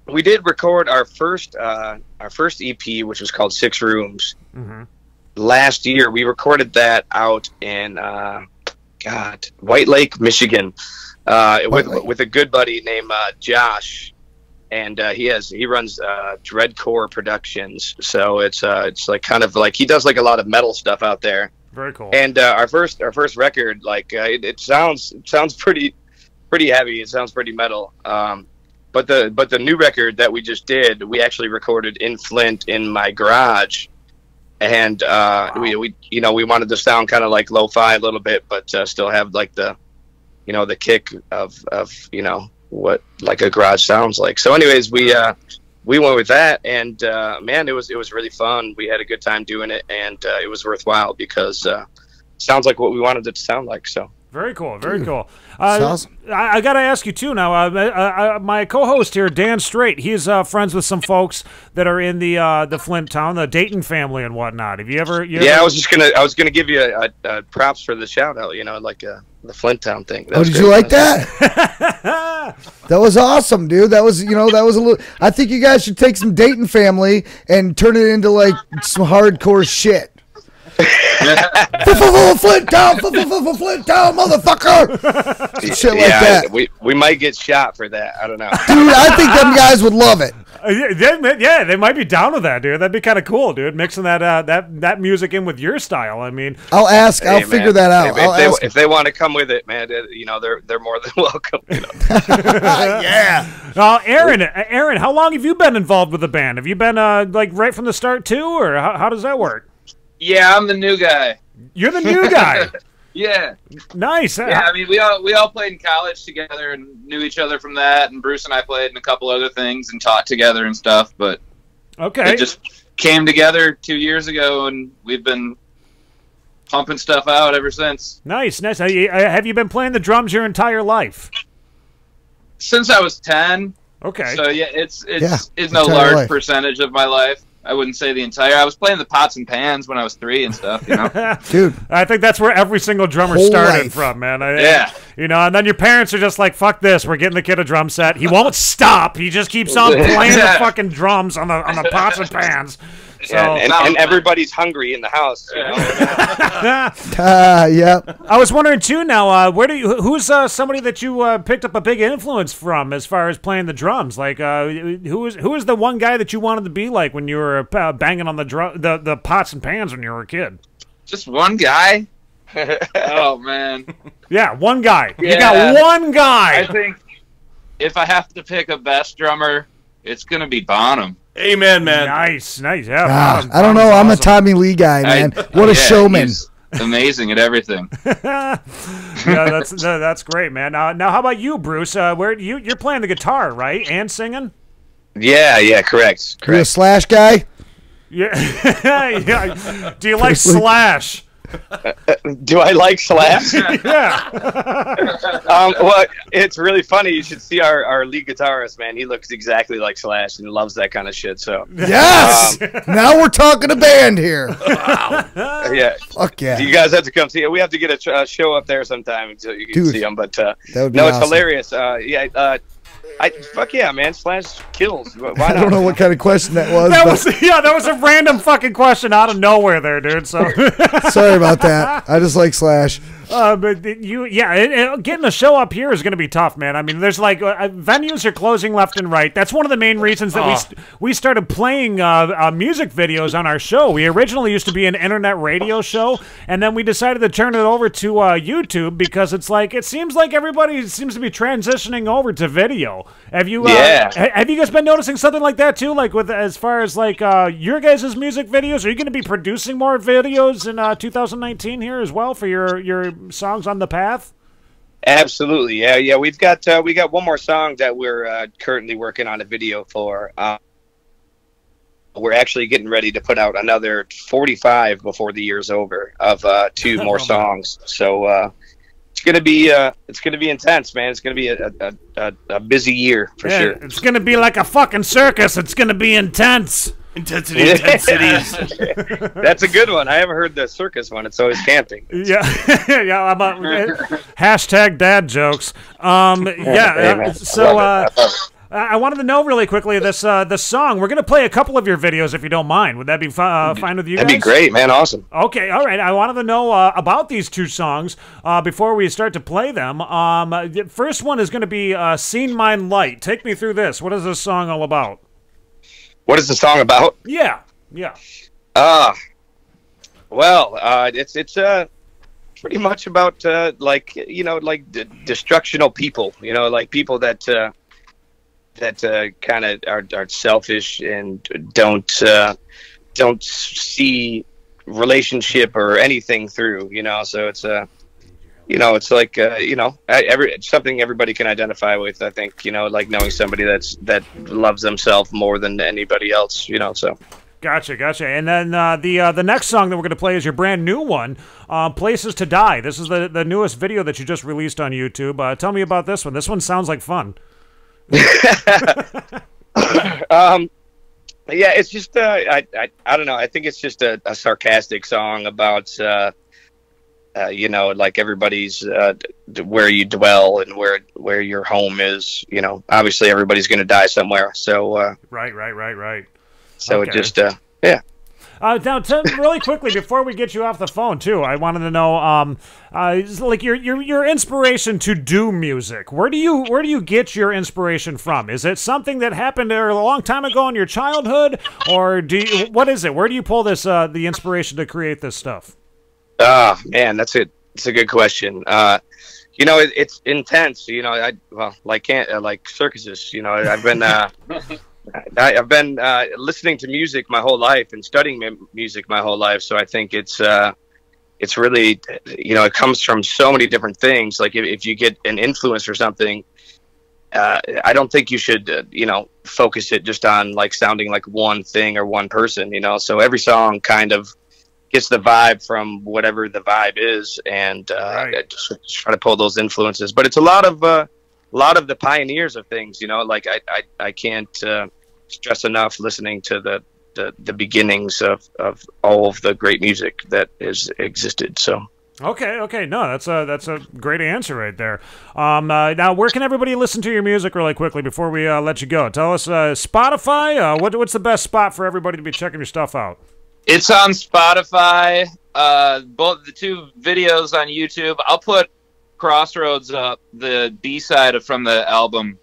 we did record our first EP, which was called 6 Rooms. Mm-hmm. Last year. We recorded that out in White Lake, Michigan, with a good buddy named Josh, and he runs Dreadcore Productions. So it's like kind of like he does like a lot of metal stuff out there. Very cool. And our first record, like it sounds pretty heavy. It sounds pretty metal. But the new record that we just did, we actually recorded in Flint in my garage, and we wanted to sound kind of like lo-fi a little bit, but still have like the kick of what like a garage sounds like. So anyways, we went with that, and man, it was really fun. We had a good time doing it, and it was worthwhile because it sounds like what we wanted it to sound like. So. Very cool, very cool. Awesome. I got to ask you, too, now, my co-host here, Dan Straight, he's friends with some folks that are in the Flint town, the Dayton family and whatnot. Have you ever... I was gonna give you a props for the shout-out, like the Flint town thing. Did you like that? That was awesome, dude. That was, that was a little... I think you guys should take some Dayton family and turn it into, like, some hardcore shit. Flint town, Flint town, motherfucker! Shit like that. We might get shot for that. I don't know, dude. I think them guys would love it. They might be down with that, dude. That'd be kind of cool, dude. Mixing that music in with your style. I mean, I'll ask. I'll figure that out. If they want to come with it, man, they're more than welcome. Yeah. Aaron, how long have you been involved with the band? Have you been like right from the start too, or how does that work? Yeah, I'm the new guy. You're the new guy. Yeah. Nice. Yeah, I mean, we all played in college together and knew each other from that. And Bruce and I played in a couple other things and taught together and stuff. But it just came together 2 years ago, and we've been pumping stuff out ever since. Nice. Have you been playing the drums your entire life? Since I was 10. Okay. So yeah, it's no large percentage of my life. I wouldn't say the entire. I was playing the pots and pans when I was 3 and stuff, Dude, I think that's where every single drummer started from, man. Yeah. And then your parents are just like, fuck this, we're getting the kid a drum set. He won't stop. He just keeps on playing the fucking drums on the pots and pans. So, and everybody's hungry in the house. Yeah. I was wondering too. Now, who's somebody that you picked up a big influence from as far as playing the drums? Like, who is the one guy that you wanted to be like when you were banging on the pots and pans when you were a kid? Just one guy. Oh man. Yeah, one guy. Yeah. You got one guy. I think if I have to pick a best drummer, it's gonna be Bonham. Amen, man. Nice. Yeah. I don't know. I'm a Tommy Lee guy, man. What a showman. He's amazing at everything. Yeah, that's great, man. Now, how about you, Bruce? You're playing the guitar, right, and singing? Yeah, correct. You a Slash guy? Yeah. Do you like Slash? Do I like Slash? Yeah. Well, it's really funny. You should see our lead guitarist, man. He looks exactly like Slash and loves that kind of shit. So yes, now we're talking a band here. Wow. Yeah. Fuck yeah. You guys have to come see it. We have to get a show up there sometime so you can see them. But that would be no, awesome. It's hilarious. Fuck yeah, man. Slash kills. Why not? I don't know what kind of question that was. That was a random fucking question out of nowhere there, dude. So sorry about that. I just like Slash. But getting a show up here is going to be tough, man. I mean, there's like venues are closing left and right. That's one of the main reasons that we started playing music videos on our show. We originally used to be an internet radio show, and then we decided to turn it over to YouTube because it seems like everybody seems to be transitioning over to video. Have you guys been noticing something like that too? Like as far as like your guys' music videos, are you going to be producing more videos in 2019 here as well for your songs on the path? Absolutely, yeah. We got one more song that we're currently working on a video for. we're actually getting ready to put out another 45 before the year's over of 2 more songs. So it's gonna be intense, man. It's gonna be a busy year for sure. It's gonna be like a fucking circus. It's gonna be intense. Intensities. That's a good one. I haven't heard the circus one. It's always camping. Yeah, yeah. About hashtag dad jokes. I wanted to know really quickly this song. We're gonna play a couple of your videos if you don't mind. Would that be fine with you guys? That'd be great, man. Awesome. Okay, all right. I wanted to know about these 2 songs before we start to play them. The first one is going to be "Seen Mine Light." Take me through this. What is this song all about? What is the song about? Yeah. It's pretty much about destructional people. Like people that kind of are selfish and don't see relationship or anything through. So it's it's like something everybody can identify with. I think like knowing somebody that loves themselves more than anybody else. So. Gotcha. And then the next song that we're going to play is your brand new one, "Places to Die." This is the newest video that you just released on YouTube. Tell me about this one. This one sounds like fun. It's just I don't know. I think it's just a sarcastic song about like everybody's where you dwell and where your home is. Obviously everybody's going to die somewhere. So right. So okay. It just yeah. Now, really quickly before we get you off the phone too, I wanted to know, like your inspiration to do music. Where do you get your inspiration from? Is it something that happened a long time ago in your childhood, or what is it? Where do you pull this the inspiration to create this stuff? Man, that's it. It's a good question. It's intense. Like circuses. I've been listening to music my whole life and studying music my whole life. So I think it's really, it comes from so many different things. Like if you get an influence or something, I don't think you should, focus it just on like sounding like one thing or one person, so every song kind of gets the vibe from whatever the vibe is. And just try to pull those influences, but it's a lot of the pioneers of things, like I can't stress enough listening to the beginnings of all of the great music that has existed. So okay, no, that's a great answer right there. Now where can everybody listen to your music really quickly before we let you go? Tell us Spotify. What's the best spot for everybody to be checking your stuff out? It's on Spotify. Both the 2 videos on YouTube. I'll put Crossroads up, the B-side from the album,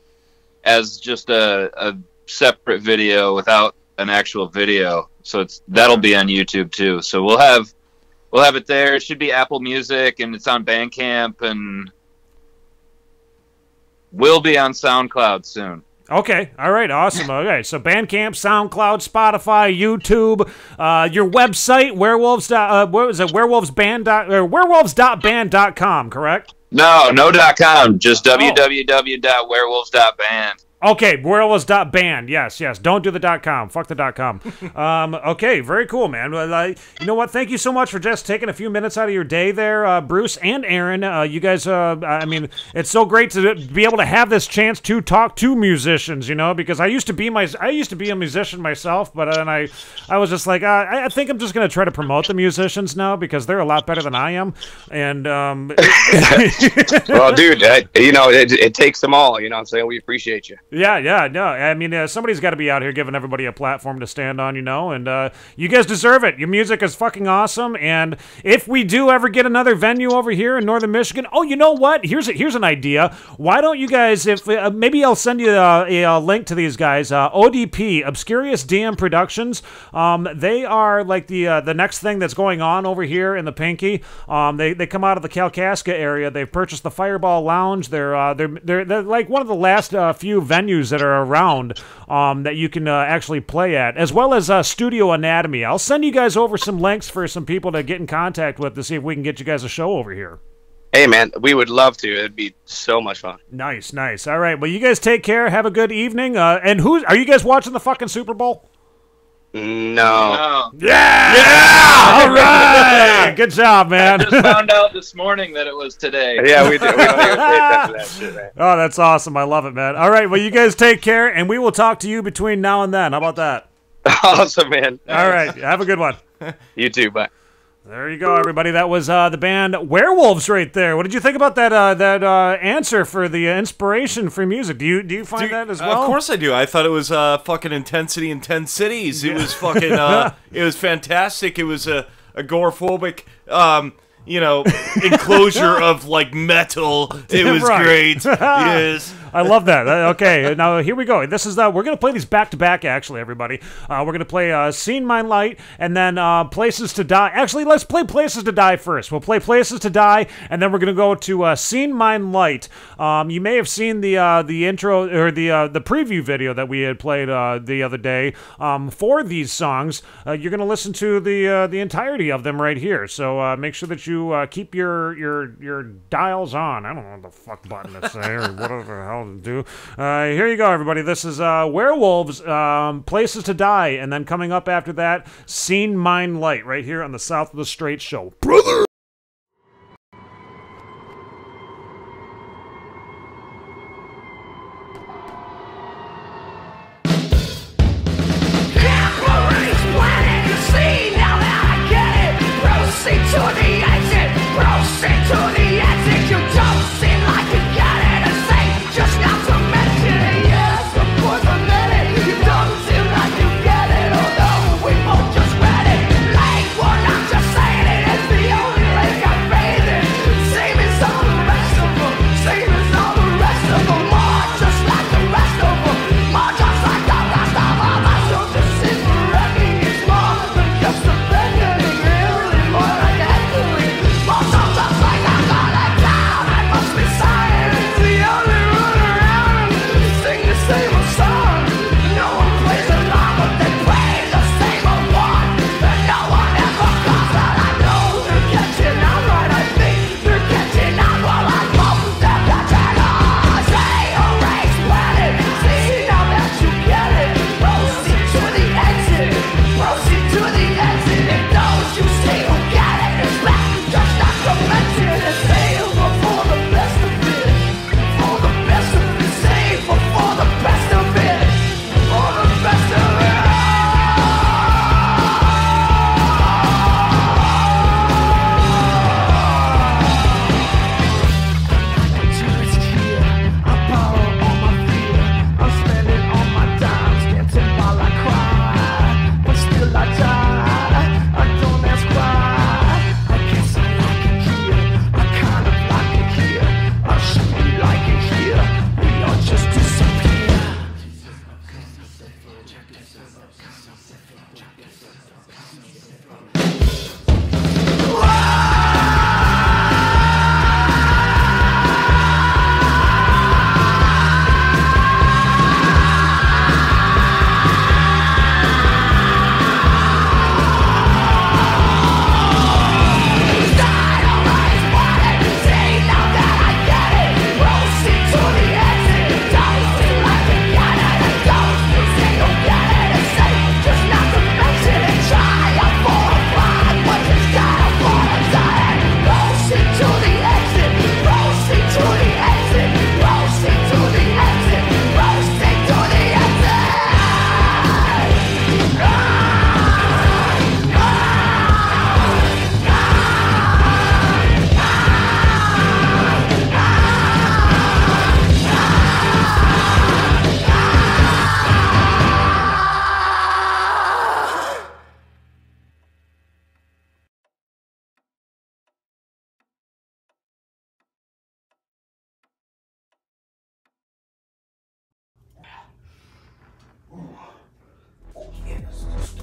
as just a separate video without an actual video. So that'll be on YouTube too. So we'll have it there. It should be Apple Music, and it's on Bandcamp, and will be on SoundCloud soon. Okay, all right, awesome. Okay, so Bandcamp, SoundCloud, Spotify, YouTube, your website, werewolvesband.com, correct? No .com, just www.werewolves.band. Okay, werewolves.band. Yes. Don't do the .com. Fuck the .com. Okay, very cool, man. You know what? Thank you so much for just taking a few minutes out of your day there, Bruce and Aaron. You guys, I mean, it's so great to be able to have this chance to talk to musicians, because I used to be a musician myself, but then I was just like, I think I'm just going to try to promote the musicians now because they're a lot better than I am. And well, dude, it takes them all. I'm saying we appreciate you. Yeah, no. I mean, somebody's got to be out here giving everybody a platform to stand on, and you guys deserve it. Your music is fucking awesome, and if we do ever get another venue over here in Northern Michigan, oh, you know what? Here's an idea. Why don't you guys, if maybe I'll send you a link to these guys, ODP, Obscurious DM Productions. They are like the next thing that's going on over here in the Pinky. They come out of the Kalkaska area. They've purchased the Fireball Lounge. They're like one of the last few venues that are around that you can actually play at, as well as Studio Anatomy. I'll send you guys over some links for some people to get in contact with to see if we can get you guys a show over here. Hey, man, we would love to. It'd be so much fun. Nice. All right, well, you guys take care. Have a good evening. And are you guys watching the fucking Super Bowl? No. Yeah! All right! Good job, man. I just found out this morning that it was today. Yeah, we did. We don't even pay attention to that shit, man. Oh, that's awesome. I love it, man. All right, well, you guys take care, and we will talk to you between now and then. How about that? Awesome, man. All right, have a good one. You too, bye. There you go, everybody. That was the band Werewolves right there. What did you think about that answer for the inspiration for music? Do you find that as well? Of course I do. I thought it was fucking Intensity in 10 Cities. It was fucking, it was fantastic. It was a agoraphobic, enclosure of, like, metal. It was great. Yes. I love that. Okay, now here we go. This is we're gonna play these back to back. Actually, everybody, we're gonna play "Seen Mine Light" and then "Places to Die." Actually, let's play "Places to Die" first. We'll play "Places to Die" and then we're gonna go to "Seen Mine Light." You may have seen the intro or the preview video that we had played the other day for these songs. You're gonna listen to the entirety of them right here. So make sure that you keep your dials on. I don't know what the fuck button to say or whatever the hell to do. Here you go, everybody. This is Werewolves, Places to Die, and then coming up after that, Seen Mine Light, right here on the South of the Straits show. Brother!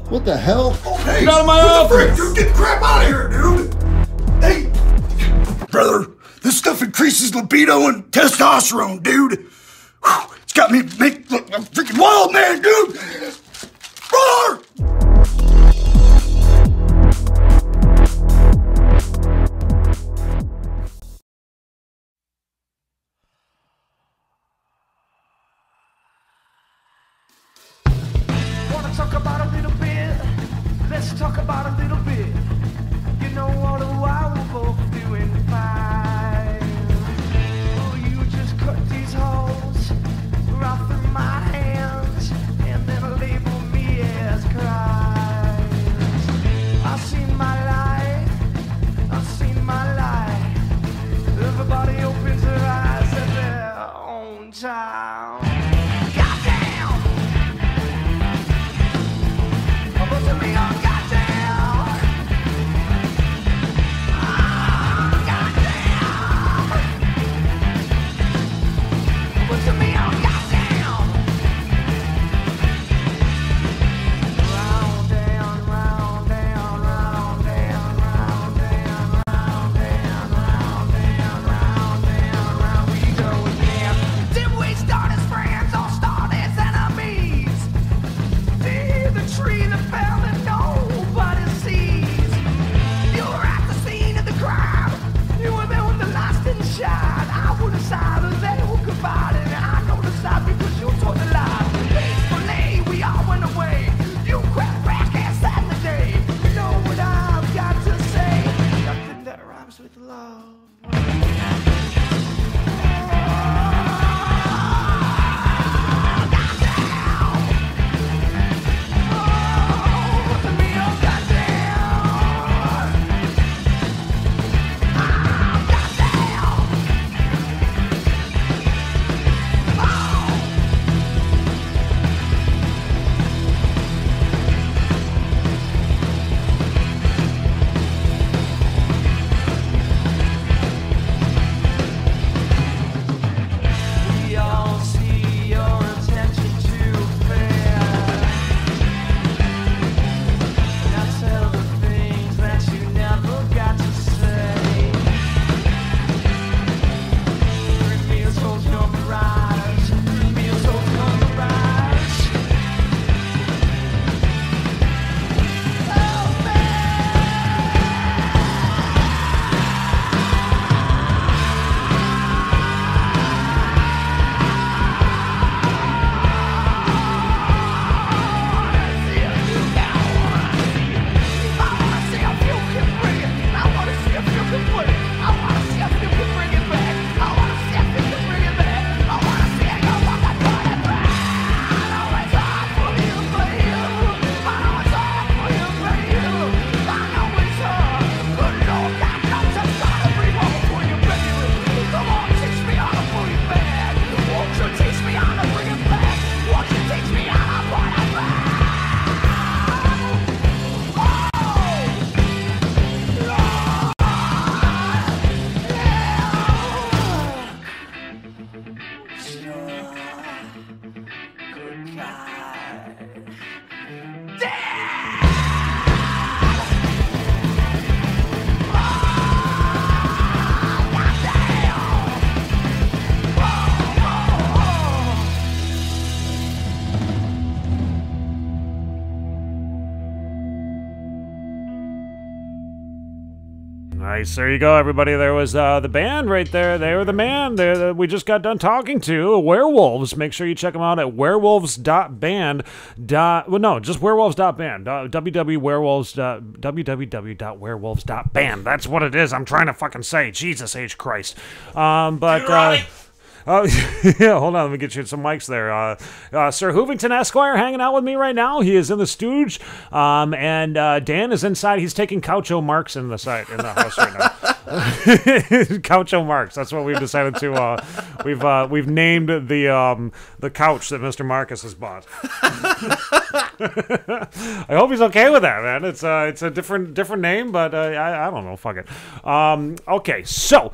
What the hell? Hey, get out of my what the frick, office! dude? Get the crap out of here, dude! Hey, brother, this stuff increases libido and testosterone, dude. Whew, it's got me make look I'm freaking wild, man, dude. Brother! Wanna talk about a little bit tree that fell and nobody sees. You were at the scene of the crime. You were there when the lights didn't shine. I would decide that they were goodbye, and I know the side because you told the lie. Peacefully, we all went away. You crept back and sat in the day. You know what I've got to say? Nothing that rhymes with love. Nice. There you go, everybody. There was the band right there. They were the man that we just got done talking to, Werewolves. Make sure you check them out at werewolves.band. Well, no, just werewolves.band. www.werewolves.band. That's what it is. I'm trying to fucking say. Jesus H. Christ. Oh, yeah, hold on. Let me get you some mics there. Sir Hoovington Esquire hanging out with me right now. He is in the stooge. And Dan is inside. He's taking Coucho Marks in the house right now. Coucho Marks. That's what we've decided to. We've named the couch that Mr. Marcus has bought. I hope he's okay with that, man. It's a different name, but I don't know. Fuck it. Okay, so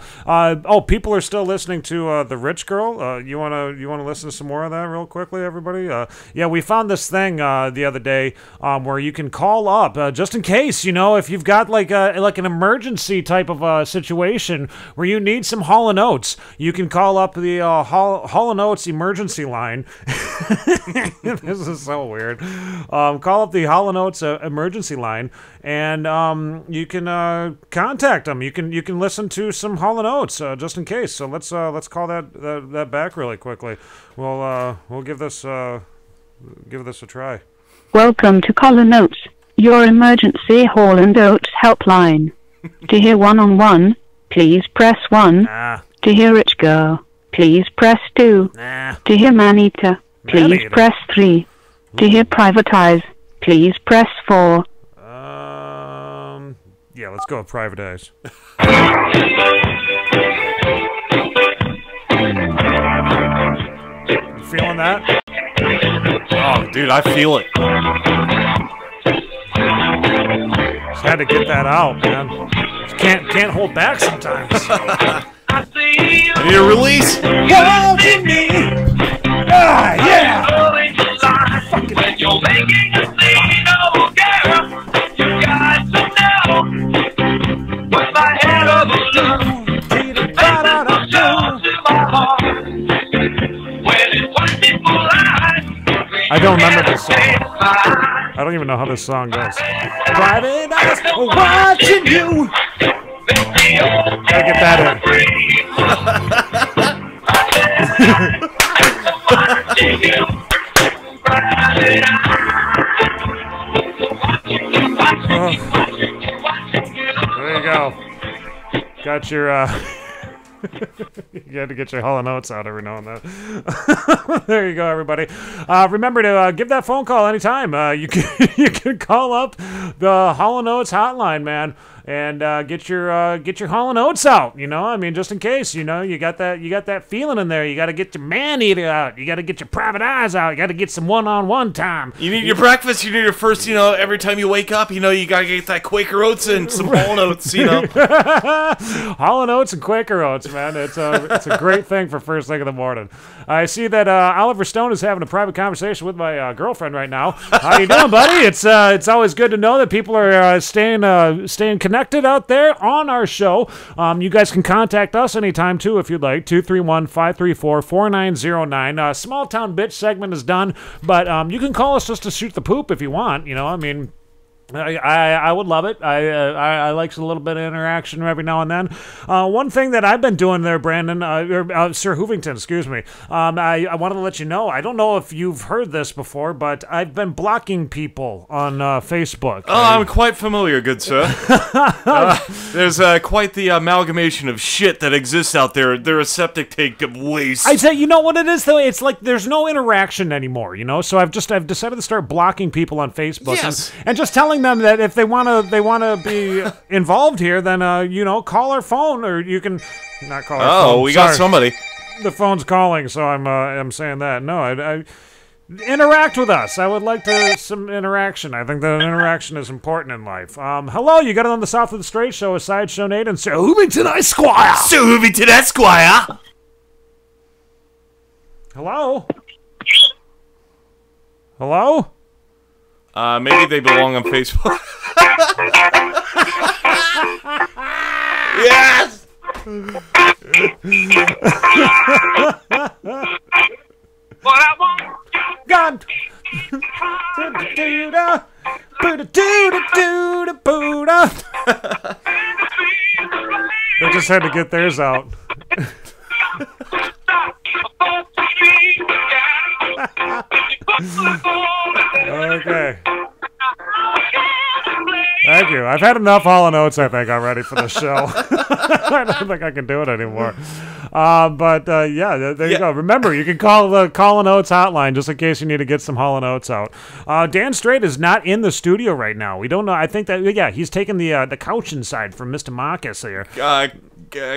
people are still listening to the Rich Girl. You wanna listen to some more of that real quickly, everybody? Yeah, we found this thing the other day where you can call up just in case, if you've got like an emergency type of situation where you need some Hall & Oates. You can call up the Hall & Oates emergency line. This is so weird. Call up the Hall & Oates emergency line, and you can contact them. You can listen to some Hall & Oates just in case. So let's call that back really quickly. We'll give this a try. Welcome to Hall & Oates, your emergency Hall & Oates helpline. To hear one-on-one, please press 1. To hear Rich Girl, please press 2. To hear Man-Eater, please press 3. To hear Privatize, please press 4. Yeah, let's go with Privatize. You feeling that? Oh, dude, I feel it. Just had to get that out, man. Just can't hold back sometimes. I need a release. Loving me. Yeah. When you're making a scene, oh girl, you got to know. With my head of balloon, to my heart. When it was before I don't remember this song. I I don't even know how this song goes. Private eyes watching you. Gotta get that in. There you go. Got your, you got to get your Hall & Oates out every now and then. There you go, everybody. Remember to give that phone call anytime. You can call up the Hall & Oates hotline, man, and get your Hall & Oates out. You know, I mean, just in case. You know, you got that feeling in there. You got to get your man eater out. You got to get your private eyes out. You got to get some one-on-one time. You need your breakfast. You need your first. You know, every time you wake up, you know, you got to get that Quaker Oats and some Hall & Oates. You know, Hall & Oates and Quaker Oats, man. It's a great thing for first thing in the morning. I see that Oliver Stone is having a private conversation with my girlfriend right now. How you doing, buddy? It's always good to know that people are staying connected out there on our show. You guys can contact us anytime too if you'd like. 231-534-4909. Small Town Betch segment is done, but you can call us just to shoot the poop if you want. You know, I mean. I would love it. I like a little bit of interaction every now and then. One thing that I've been doing there, Brandon, Sir Hoovington, excuse me, I wanted to let you know, I don't know if you've heard this before, but I've been blocking people on Facebook. Oh, I'm quite familiar, good sir. There's quite the amalgamation of shit that exists out there. They're a septic tank of waste. I say, you know what it is, though? It's like there's no interaction anymore, you know? So I've decided to start blocking people on Facebook. Yes. And just telling them that if they want to be involved here, then you know, call our phone, or you can not call our phone. Oh, we got somebody. The phone's calling, so I'm saying that. No, I interact with us. I would like some interaction. I think that interaction is important in life. Hello, you got it on the South of the Straits show with Sideshow Nate and Sir Hoovington Esquire. Sir Hoovington Esquire. Hello. Hello. Maybe they belong on Facebook. Yes! God! They just had to get theirs out. Okay. Thank you. I've had enough Hall & Oates, I think, already for the show. I don't think I can do it anymore. But yeah, there you go. Remember, you can call the Hall & Oates hotline just in case you need to get some Hall & Oates out. Dan Strait is not in the studio right now. We don't know. I think that, yeah, he's taking the couch inside from Mr. Marcus here.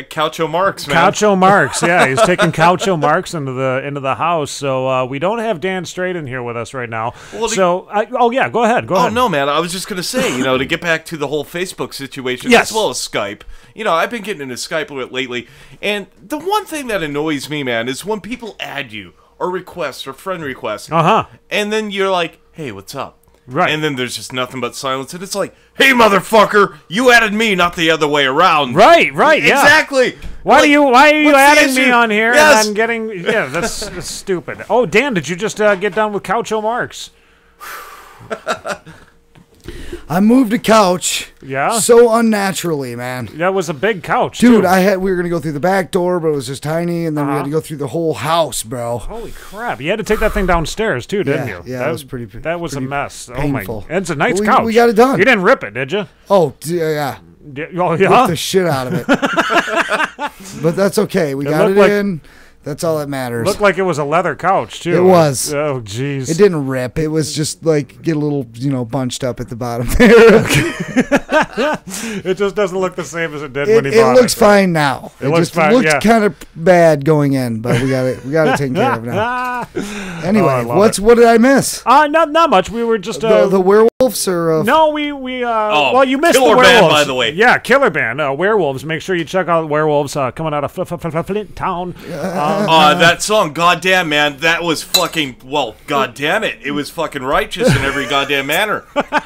Coucho Marx, man. Coucho Marx, yeah, he's taking Coucho Marx into the house. So we don't have Dan Strait in here with us right now. Well, oh yeah, go ahead. Oh no, man, I was just gonna say, you know, to get back to the whole Facebook situation, yes, as well as Skype. You know, I've been getting into Skype a bit lately, and the one thing that annoys me, man, is when people add you or request or friend request, and then you're like, "Hey, what's up?" Right. And then there's just nothing but silence, and it's like, "Hey, motherfucker, you added me, not the other way around." Right, yeah. Exactly. Why are you adding me on here? Yes. And I'm getting, yeah, that's stupid. Oh, Dan, did you just get done with Coucho Marx? I moved a couch. Yeah. So unnaturally, man. That was a big couch, dude. too. We were gonna go through the back door, but it was just tiny, and then we had to go through the whole house, bro. Holy crap! You had to take that thing downstairs too, didn't you? Yeah, that was pretty. That was pretty a mess. Painful. Oh my! It's a nice couch. We got it done. You didn't rip it, did you? Oh yeah. Oh yeah. Ripped the shit out of it. But that's okay. We got it in. That's all that matters. Looked like it was a leather couch, too. It was. Oh, jeez. It didn't rip. It was just like get a little, bunched up at the bottom there. It just doesn't look the same as it did when he bought it. It looks fine now. It looks fine, looked kind of bad going in, but we got it taken care of now. Anyway, what did I miss? Not much. We were just the werewolves or no, we well, you missed the Killer werewolves. Band, by the way. Yeah, Killer Band, werewolves. Make sure you check out werewolves coming out of Flint Town. That song, goddamn, man, that was fucking, well, goddamn it. It was fucking righteous in every goddamn manner.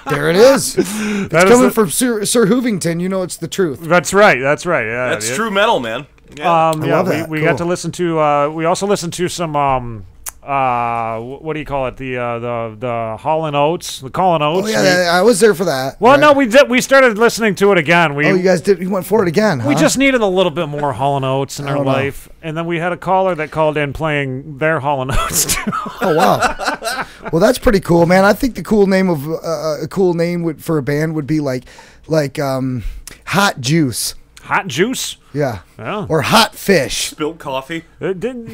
There it is. It's coming from Sir Hoovington. You know it's the truth. That's right. Yeah, that's true metal, man. Yeah, we got to listen to, we also listened to some what do you call it? The Hall and Oates, the Call and Oates. Oh yeah, I was there for that. Well, no, we started listening to it again. You guys did. You went for it again. We huh? just needed a little bit more Hall and Oates in our life, and then we had a caller that called in playing their Hall and Oates too. Oh wow. Well, that's pretty cool, man. I think the cool name of a cool name for a band would be like Hot Juice. Hot Juice? Yeah. Oh. Or Hot Fish. Spilled coffee. I think,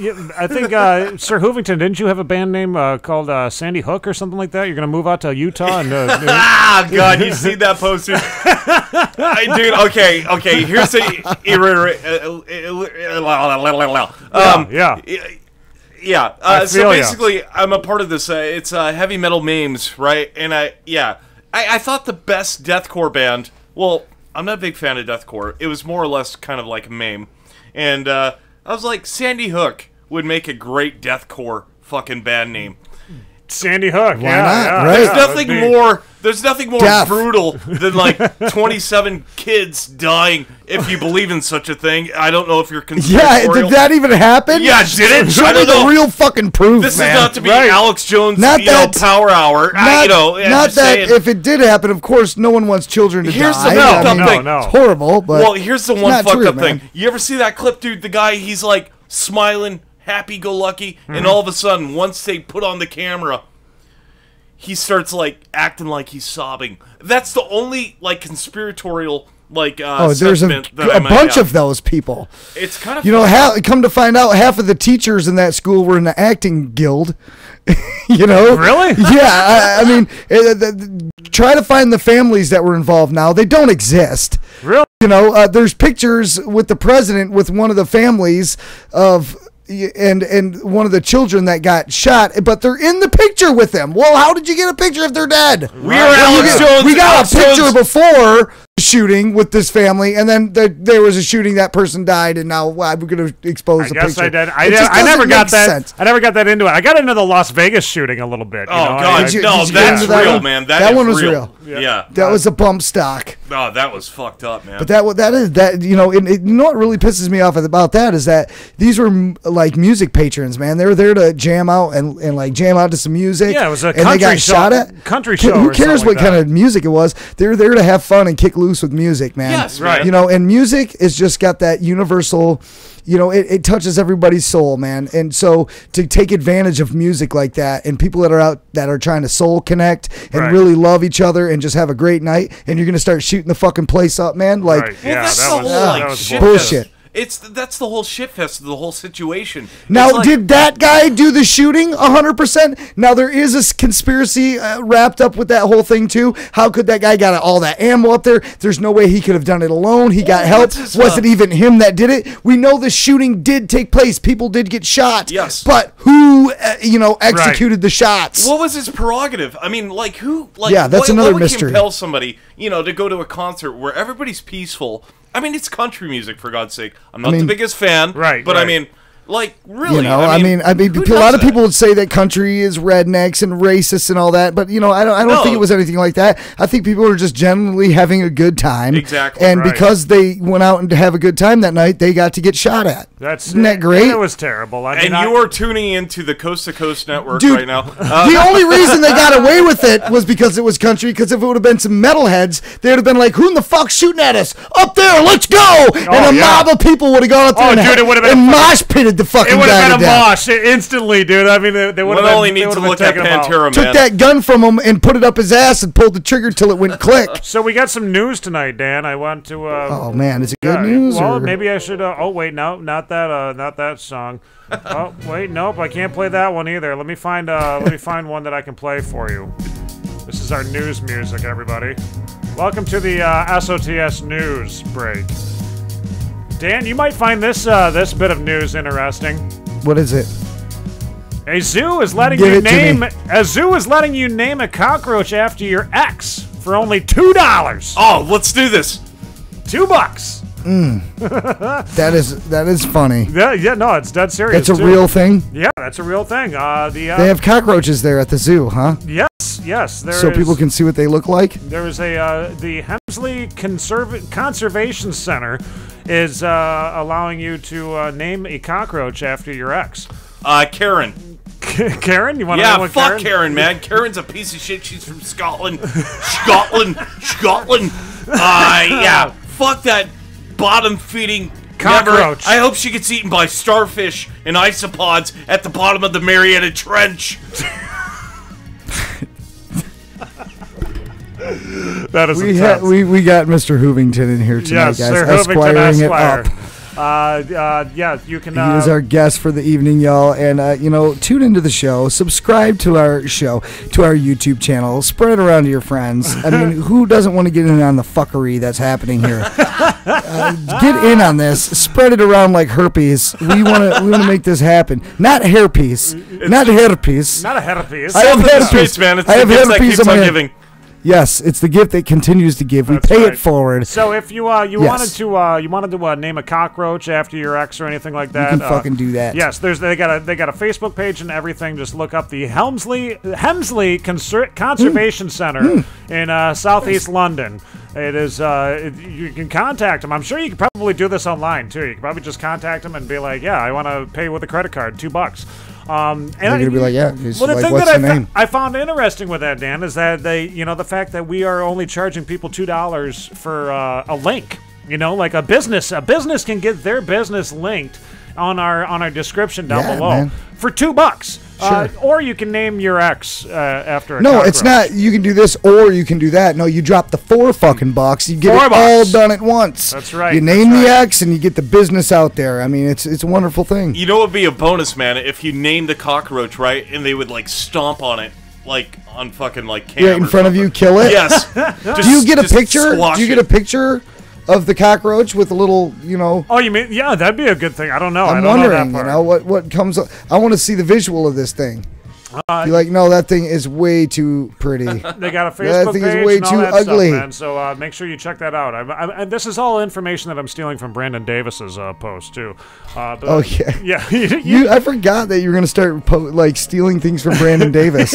Sir Hoovington, didn't you have a band name called Sandy Hook or something like that? You're going to move out to Utah? And, God, you see that poster? Dude, okay, here's yeah. So basically, I'm a part of this. It's heavy metal memes, right? And I thought the best deathcore band. Well, I'm not a big fan of deathcore. It was more or less kind of like a meme, and I was like, Sandy Hook would make a great deathcore fucking band name. Sandy Hook. Why not? Right. There's nothing more Death. brutal than like 27 kids dying. If you believe in such a thing, I don't know if you're conspiratorial. Yeah, did that even happen? Yeah, did it? Show me the real fucking proof, This man. is not to be Alex Jones, Not that- Power Hour. Not Just that saying. if it did happen, of course, no one wants children to Here's die. the fucked up thing. It's horrible, but well, here's the it's one not fucked true, up man. thing. You ever see that clip, dude? The guy, he's like smiling, happy-go-lucky, and all of a sudden, once they put on the camera, he starts like acting like he's sobbing. That's the only like conspiratorial like there's sentiment that a I might bunch have. of those people. It's kind of come to find out, half of the teachers in that school were in the acting guild. You know, really? Yeah, I mean, try to find the families that were involved. Now they don't exist. Really? You know, there's pictures with the president with one of the families of. And one of the children that got shot, but they're in the picture with them. Well, how did you get a picture if they're dead? We got a picture before the shooting with this family, and then there was a shooting. That person died, and now we're going to expose the picture. I did. I never got that. Sense. I never got that into it. I got into the Las Vegas shooting a little bit. God, that's real, man. That one was real. Yeah, that was a bump stock. Oh, that was fucked up, man. But that you know, and you know what really pisses me off about that is that these were like music patrons, man. They were there to jam out and like jam out to some music. Yeah, it was a and country they got show. Shot at. Country show. Who cares what like kind of music it was? They were there to have fun and kick loose with music, man. Yes, right. You know, and music has just got that universal. You know, it touches everybody's soul, man. And so to take advantage of music like that and people that are out that are trying to soul connect and really love each other and just have a great night, and you're going to start shooting the fucking place up, man. Like, well, that's the whole like shit bullshit. That's the whole shit fest of the whole situation. Now, did that guy do the shooting 100%? Now, there is a conspiracy wrapped up with that whole thing, too. How could that guy got all that ammo up there? There's no way he could have done it alone. He got help. Was it even him that did it? We know the shooting did take place. People did get shot. Yes. But who, executed the shots? What was his prerogative? I mean, like, who? Like, yeah, that's another what would mystery. Compel somebody, to go to a concert where everybody's peaceful. I mean, it's country music, for God's sake. I'm not the biggest fan, but I mean, like, really, I mean, a lot of people would say that country is rednecks and racist and all that, but I don't think it was anything like that. I think people were just generally having a good time, exactly, and because they went out and to have a good time that night, they got to get shot at. Isn't that great? It was terrible. I mean, you are tuning into the Coast to Coast Network Dude, right now. The only reason they got away with it was because it was country. Because if it would have been some metalheads, they would have been like, "Who in the fuck's shooting at us? Up there, let's go!" And a mob of people would have gone up there and mosh pitted the fucking guy to death. It would have been a mosh instantly, dude. I mean, they would have only need to look at Pantera, man. Took that gun from him and put it up his ass and pulled the trigger till it went click. So we got some news tonight, Dan. I want to. Oh man, is it good news? Well, or? maybe I should. Oh wait, no, not that song. Oh wait, nope, I can't play that one either. Let me find one that I can play for you. This is our news music, everybody. Welcome to the SOTS news break. Dan, you might find this bit of news interesting. What is it? A zoo is letting you name a cockroach after your ex for only $2. Oh, let's do this. $2. That is funny. Yeah, no, it's dead serious. That's a real thing? Yeah, that's a real thing. They have cockroaches there at the zoo, huh? Yes. So people can see what they look like? There is the Hemsley Conservation Center is allowing you to name a cockroach after your ex. Karen. Karen, you want to Yeah, know what fuck Karen, man. Karen's a piece of shit. She's from Scotland. Scotland. Yeah, fuck that bottom-feeding cockroach. I hope she gets eaten by starfish and isopods at the bottom of the Mariana Trench. That is we got Mr. Hoovington in here tonight, yes, guys. Sir Esquiring Esquire. it up. Yeah, you can. He is our guest for the evening, y'all. And, tune into the show. Subscribe to our show, to our YouTube channel. Spread it around to your friends. I mean, who doesn't want to get in on the fuckery that's happening here? Get in on this. Spread it around like herpes. We want to make this happen. Not hairpiece. Not herpes. Not a herpes. I have herpes, man. It's the gift that keeps on giving. Yes, it's the gift that continues to give. We pay it forward. So if you wanted to name a cockroach after your ex or anything like that, you can fucking do that. Yes, they got a Facebook page and everything. Just look up the Hemsley Conservation Center in southeast London. It is. You can contact them. I'm sure you could probably do this online too. You could probably just contact them and be like, "Yeah, I want to pay with a credit card, $2." And they're gonna be like, yeah. Well, the thing that I found interesting with that, Dan, is that the fact that we are only charging people $2 for a link. Like a business can get their business linked on our description down below, man, for $2. Sure. Or you can name your ex after a No, cockroach. it's not. You can do this or you can do that. No, you drop the $4 You get it all done at once. That's right. You name the ex and you get the business out there. I mean, it's a wonderful thing. You know what would be a bonus, man, if you named the cockroach, right, and they would, stomp on it, on fucking, camera. Yeah, in front of you, kill it? Yes. Do you get a picture? Do you get a picture of the cockroach with a little, Oh, you mean, yeah, that'd be a good thing. I don't know. I'm wondering, what comes up. I want to see the visual of this thing. You're like, no, that thing is way too pretty. They got a Facebook that thing page is way and all too that ugly. stuff, man. So make sure you check that out. And this is all information that I'm stealing from Brandon Davis's post too. Oh yeah, yeah. I forgot that you were gonna start stealing things from Brandon Davis.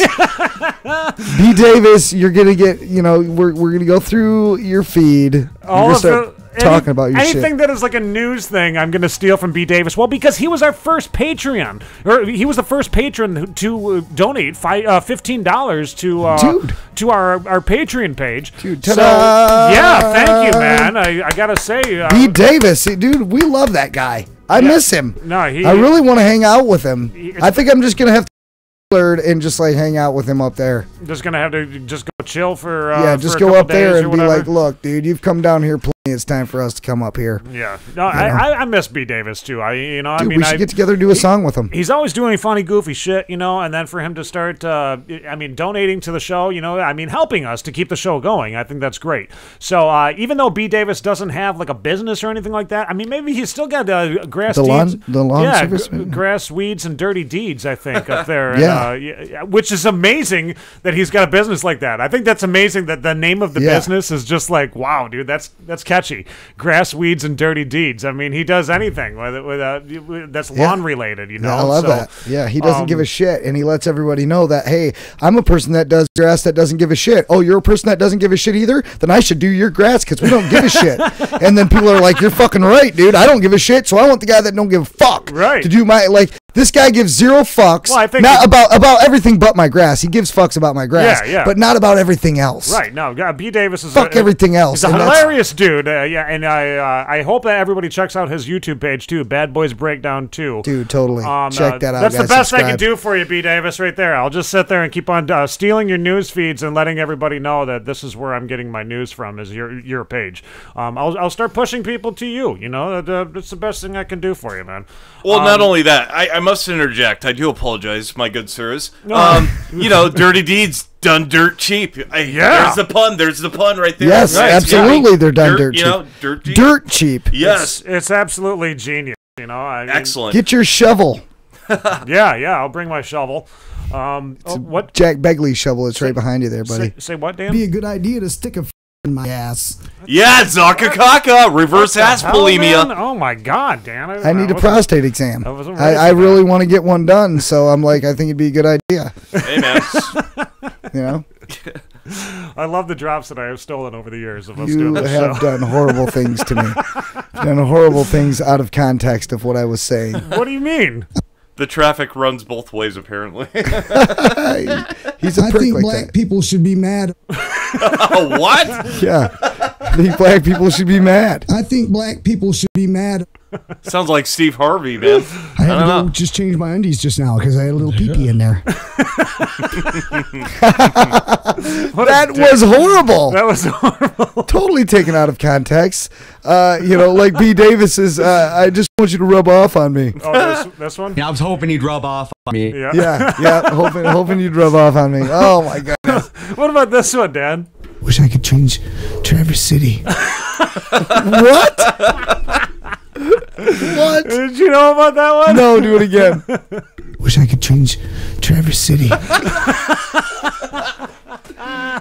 B. Davis, you're gonna get. We're gonna go through your feed. All of talking about your anything shit. that is like a news thing, I'm going to steal from B. Davis. Well, because he was our first Patreon, or he was the first patron to donate $15 to our Patreon page. Dude, so, ta-da! yeah, thank you, man. I gotta say, B. Davis, dude, we love that guy. I miss him. No, I really want to hang out with him. I think I'm just gonna have to and just hang out with him up there. Just gonna have to just go chill for just for a go couple up there days and or be whatever. like, look, dude, you've come down here plenty. It's time for us to come up here. Yeah, no, I miss B. Davis too. Dude, we should get together and do a song with him. He's always doing funny, goofy shit, and then for him to start, donating to the show, helping us to keep the show going. I think that's great. So even though B. Davis doesn't have a business or anything like that, maybe he's still got grass service, grass, weeds, and dirty deeds. I think up there, which is amazing that he's got a business like that. I think that's amazing that the name of the business is just wow, dude, that's catchy. Grass, weeds, and dirty deeds. He does anything that's lawn related. Yeah, I love that. Yeah, he doesn't give a shit, and he lets everybody know that, hey, I'm a person that does grass that doesn't give a shit. Oh, you're a person that doesn't give a shit either? Then I should do your grass because we don't give a shit. And then people are like, you're fucking right, dude. I don't give a shit, so I want the guy that don't give a fuck to do my This guy gives zero fucks. Well, I think not about everything but my grass. He gives fucks about my grass, but not about everything else. Right? No, B. Davis is everything else. He's a hilarious dude. And I hope that everybody checks out his YouTube page too. Bad Boys Breakdown 2. Dude, totally. Check that out. That's guys. the best Subscribe. I can do for you, B. Davis, right there. I'll just sit there and keep on stealing your news feeds and letting everybody know that this is where I'm getting my news from. Is your page. I'll start pushing people to you. That's the best thing I can do for you, man. Well, not only that, I must interject. I do apologize, my good sirs. Dirty deeds done dirt cheap. There's the pun. There's the pun right there. Yes, right. absolutely. They're done dirt cheap. Dirt cheap. Dirt cheap. Yes, it's absolutely genius. Excellent. Get your shovel. Yeah. I'll bring my shovel. What? Jack Begley's shovel. It's right behind you there, buddy. Say what, Dan? Be a good idea to stick a in my ass. Yeah, Zakakaka, reverse ass bulimia. Man? Oh my God, Dan! I need a prostate exam. I really want to get one done, so I'm like, I think it'd be a good idea. Hey, man. I love the drops that I have stolen over the years of us you doing this show. have done horrible things to me. Done horrible things out of context of what I was saying. What do you mean? The traffic runs both ways, apparently. He's a prick. I think black people should be mad. What? Yeah. I think black people should be mad. I think black people should be mad. Sounds like Steve Harvey, man. I had to go just change my undies just now because I had a little pee-pee in there. That was horrible. That was horrible. Totally taken out of context. Like B. Davis's, I just want you to rub off on me. Oh, this one? Yeah, I was hoping he'd rub off on me. Yeah, hoping you'd rub off on me. Oh, my goodness. What about this one, Dan? Wish I could change Traverse City. What? What? Did you know about that one? No, do it again. Wish I could change Traverse City.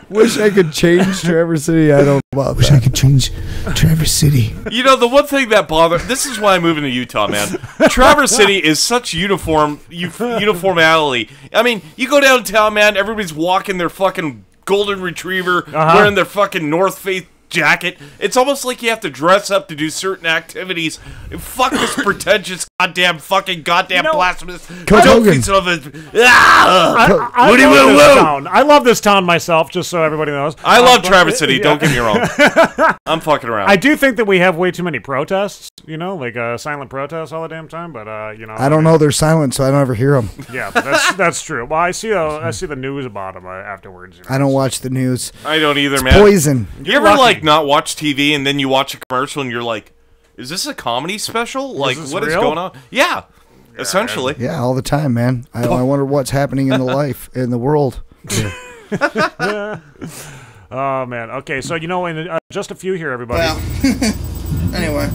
Wish I could change Traverse City. I don't know about Wish I could change Traverse City. You know, the one thing that bothers... This is why I'm moving to Utah, man. Traverse City is such uniformity. I mean, you go downtown, man, everybody's walking their fucking golden retriever, wearing their fucking North Face jacket. It's almost like you have to dress up to do certain activities. Fuck this pretentious goddamn blasphemous piece of it. I love this town myself, just so everybody knows. I love Traverse City, don't get me wrong. I'm fucking around. I do think that we have way too many protests, like silent protests all the damn time, but I don't know, they're silent, so I don't ever hear them. Yeah, that's true. Well, I see the news about them afterwards. I don't watch the news. I don't either, it's man. Poison. You ever not watch TV and then you watch a commercial and you're like, is this a comedy special? Like, what is going on? Yeah, essentially. Yeah, all the time, man. I wonder what's happening in the world. Oh, man. Okay, so, in just a few here, everybody. Well, anyway.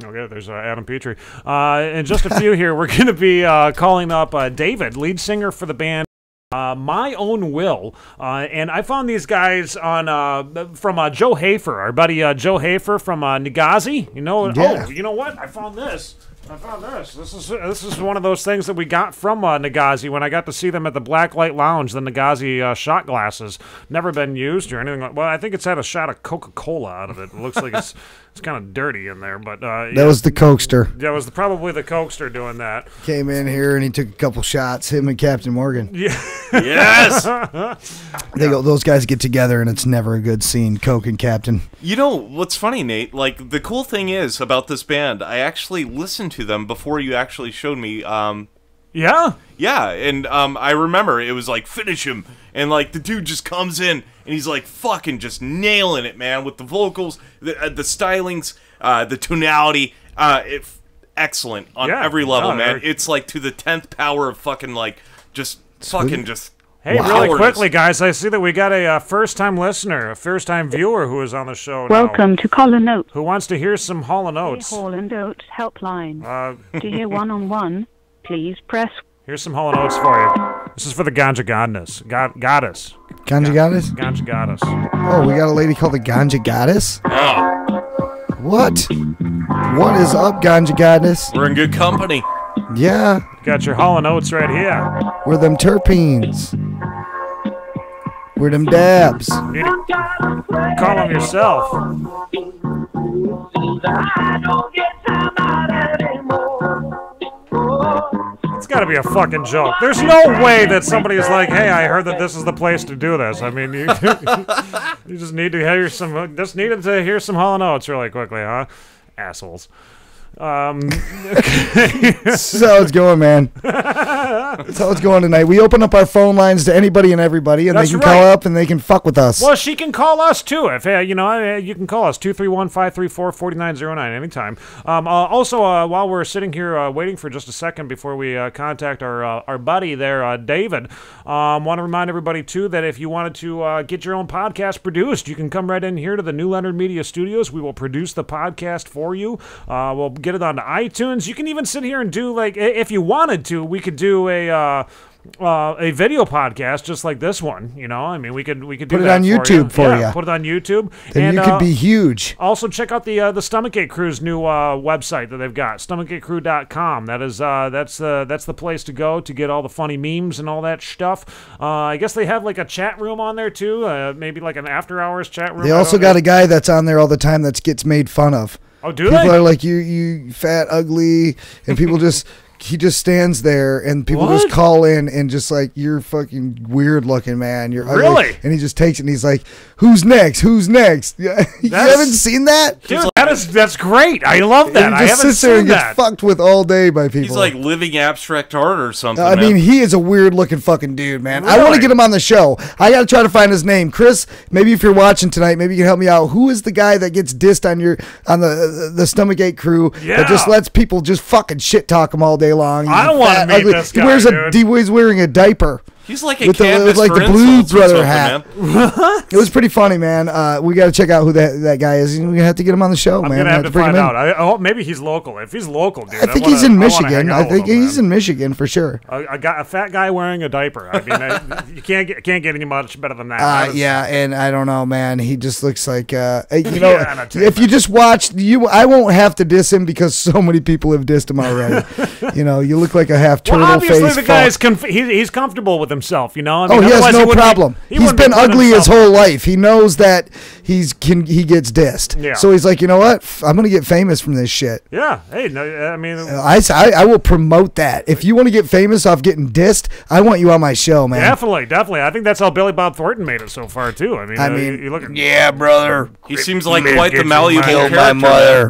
Okay, there's Adam Petrie. In just a few here, we're going to be calling up David, lead singer for the band My Own Will, and I found these guys on from Joe Hafer, our buddy Joe Hafer from Nagazi. Yeah. Oh, you know what? I found this. This is one of those things that we got from Nagazi when I got to see them at the Blacklight Lounge. The Nagazi shot glasses, never been used or anything. Well, I think it's had a shot of Coca-Cola out of it. It looks like it's kind of dirty in there, but that was the Cokester. That was probably the Cokester doing that. Came in here and he took a couple shots. Him and Captain Morgan. Yeah. Yes. Those guys get together and it's never a good scene. Coke and Captain. You know what's funny, Nate? Like, the cool thing is about this band, I actually listened to them before you actually showed me. Yeah, and I remember it was like, finish him, and like the dude just comes in and he's like fucking just nailing it, man, with the vocals, the stylings, the tonality, excellent on every level, man. It's like to the 10th power of fucking like just fucking just. Hey, really quickly, guys, I see that we got a first-time listener, a first-time viewer who is on the show now. Welcome to Hall & Oates. Who wants to hear some Hall & Oates. Hall & Oates helpline. To hear one-on-one, please press. Here's some Hall & Oates for you. This is for the Ganja Goddess. Goddess. Ganja Goddess? Ganja Goddess. Oh, we got a lady called the Ganja Goddess? Oh. What? What is up, Ganja Goddess? We're in good company. Yeah. Got your Hall & Oates right here. We're them terpenes. We're them dabs. You call them yourself. It's got to be a fucking joke. There's no way that somebody is like, hey, I heard that this is the place to do this. I mean, you just need to hear some. Just needed to hear some Hall & Oates really quickly, huh? Assholes. Okay. That's how it's going, man. That's how it's going tonight. We open up our phone lines to anybody and everybody, and they can call up and they can fuck with us. Well, she can call us too. If you can call us 231-534-4909 anytime. Also, while we're sitting here waiting for just a second before we contact our buddy there, David, want to remind everybody too that if you wanted to get your own podcast produced, you can come right in here to the New Leonard Media Studios. We will produce the podcast for you. We'll get it onto iTunes. You can even sit here and do, like, if you wanted to, we could do a video podcast just like this one. I mean, we could do put it on YouTube for you. Put it on YouTube. Then you could be huge. Also, check out the Stomachache Crew's new website that they've got, StomachacheCrew.com. That's the place to go to get all the funny memes and all that stuff. I guess they have like a chat room on there too, maybe like an after hours chat room. They also got a guy that's on there all the time that gets made fun of. Oh, do people they? Are like, you fat, ugly, and people just he just stands there and people just call in and just like, you're fucking weird looking, man. You're ugly. Really? And he just takes it and he's like, who's next? Who's next? You haven't seen that? Dude, that's great. I love that. And I he just haven't sits there seen and that. gets fucked with all day by people. He's like living abstract art or something. I mean, man. he is a weird looking fucking dude, man. I Really? want to get him on the show. I got to try to find his name. Chris, maybe if you're watching tonight, maybe you can help me out. Who is the guy that gets dissed on the Stomachache crew that just lets people just fucking shit talk him all day long? I don't want to meet this guy, He's wearing a diaper. He's like a with canvas like for the Blues insults or Brother something, hat. man. It was pretty funny, man. We got to check out who that guy is. We're gonna have to get him on the show, man. I'm gonna have to bring find him in. out. I hope maybe he's local. If he's local, dude, I think he's in Michigan. I think he's in Michigan for sure. A fat guy wearing a diaper. I mean, you can't get any much better than that. Yeah, and I don't know, man. He just looks like Yeah, if you just watch I won't have to diss him because so many people have dissed him already. You look like a half turtle Well, obviously face. the guy's he's comfortable with himself. I mean, He has otherwise no wouldn't problem. He's wouldn't been be putting ugly his himself- whole life. He knows that he gets dissed. Yeah. So he's like, you know what? I'm gonna get famous from this shit. Yeah. Hey, no, I mean, I will promote that. If you want to get famous off getting dissed, I want you on my show, man. definitely. I think that's how Billy Bob Thornton made it so far too. I mean, you look at yeah, brother. He seems like quite the malleable Killed character. my mother.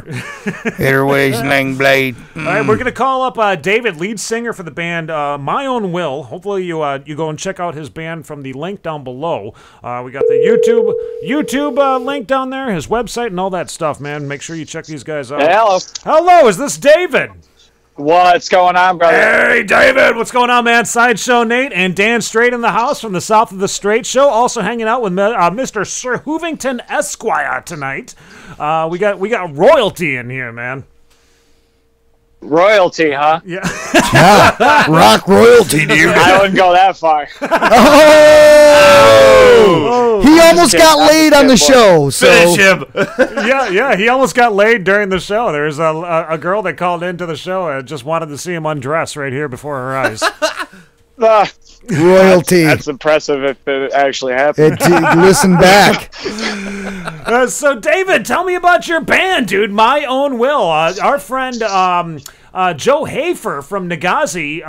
Hit her with a sling blade. All right, we're gonna call up David, lead singer for the band My Own Will. Hopefully, you go and check out his band from the link down below. We got the YouTube link down there, his website, and all that stuff. Man, make sure you check these guys out. Hello. Hello, is this David? What's going on, brother? Hey, David, what's going on, man? Sideshow Nate and Dan Strait in the house from the South of the Straits show. Also hanging out with Mr. Sir Hoovington Esquire tonight. We got royalty in here, man. Royalty, huh? Yeah. Rock royalty, dude. I wouldn't go that far. Oh! He almost got laid on the show. So. Finish him. yeah, he almost got laid during the show. There was a girl that called into the show and just wanted to see him undress right here before her eyes. Royalty. That's impressive if it actually happened. Listen back. So, David, tell me about your band, dude. My Own Will. Our friend Joe Hafer from Nagazi,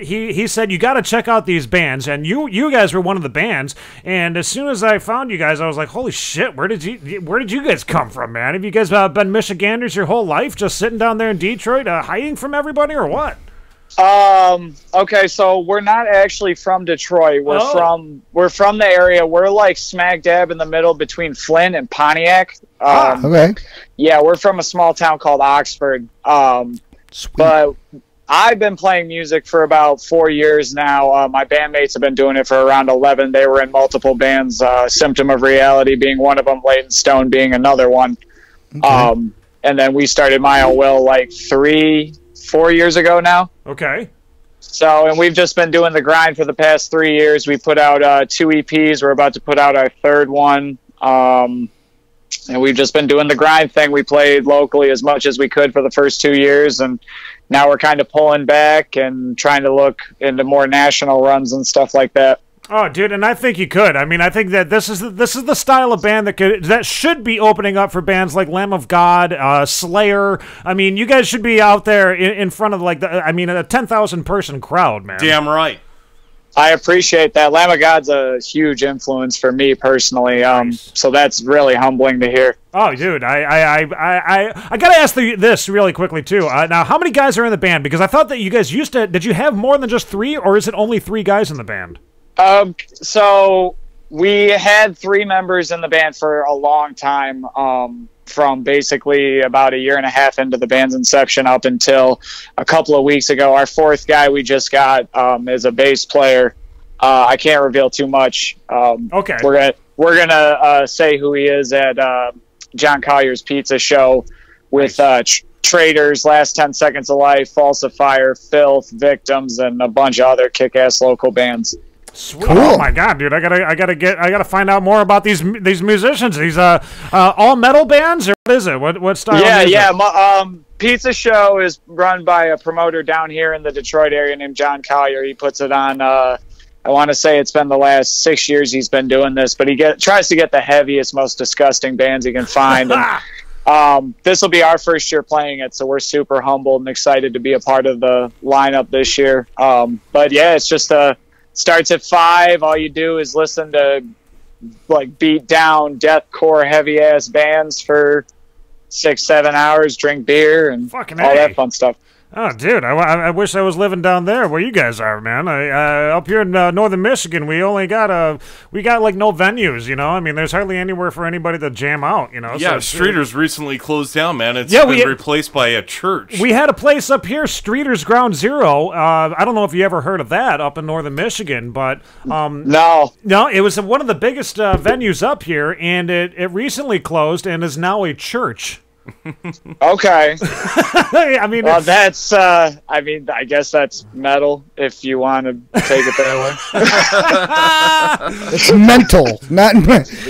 he said you got to check out these bands, and you guys were one of the bands. And as soon as I found you guys, I was like, holy shit, where did you guys come from, man? Have you guys been Michiganders your whole life, just sitting down there in Detroit, hiding from everybody, or what? Okay, so we're not actually from Detroit. We're from the area. We're like smack dab in the middle between Flint and Pontiac. Okay. Yeah, we're from a small town called Oxford. But I've been playing music for about 4 years now. My bandmates have been doing it for around 11. They were in multiple bands, Symptom of Reality being one of them, Leighton Stone being another one. Okay. And then we started My Own Will like 3-4 years ago now. Okay. So, and we've just been doing the grind for the past 3 years. We put out 2 EPs. We're about to put out our third one. And we've just been doing the grind thing. We played locally as much as we could for the first 2 years, and now we're kind of pulling back and trying to look into more national runs and stuff like that. Oh, dude, and I think you could. I mean, I think that this is the style of band that should be opening up for bands like Lamb of God, Slayer. I mean, you guys should be out there in front of like a 10,000 person crowd, man. Damn right. I appreciate that. Lamb of God's a huge influence for me personally. So that's really humbling to hear. Oh, dude, I gotta ask this really quickly too. Now, how many guys are in the band? Because I thought that you guys did you have more than just 3, or is it only 3 guys in the band? So we had 3 members in the band for a long time, from basically about 1.5 years into the band's inception up until a couple of weeks ago. Our 4th guy we just got is a bass player. I can't reveal too much. Okay. We're gonna say who he is at John Collier's Pizza Show with Traders, Last 10 Seconds of Life, Falsifier, Filth, Victims, and a bunch of other kick-ass local bands. Sweet. Cool. Oh my god, dude! I gotta find out more about these musicians. These all metal bands, or what is it? What style? Yeah. Pizza Show is run by a promoter down here in the Detroit area named John Collier. He puts it on. I want to say it's been the last 6 years he's been doing this, but he tries to get the heaviest, most disgusting bands he can find. And, This will be our first year playing it, so we're super humbled and excited to be a part of the lineup this year. But yeah, it's just starts at 5. All you do is listen to like beat down deathcore heavy ass bands for 6-7 hours, drink beer and Fucking all A. that fun stuff. Oh, dude, I wish I was living down there where you guys are, man. Up here in northern Michigan, we only got like no venues, you know. I mean, there's hardly anywhere for anybody to jam out, you know. Yeah, so Streeter's recently closed down, man. It's been replaced by a church. We had a place up here, Streeter's Ground Zero. I don't know if you ever heard of that up in northern Michigan, but no, it was one of the biggest venues up here, and it recently closed and is now a church. Okay. I mean, well, that's. I mean, I guess that's metal if you want to take it that way. It's mental, not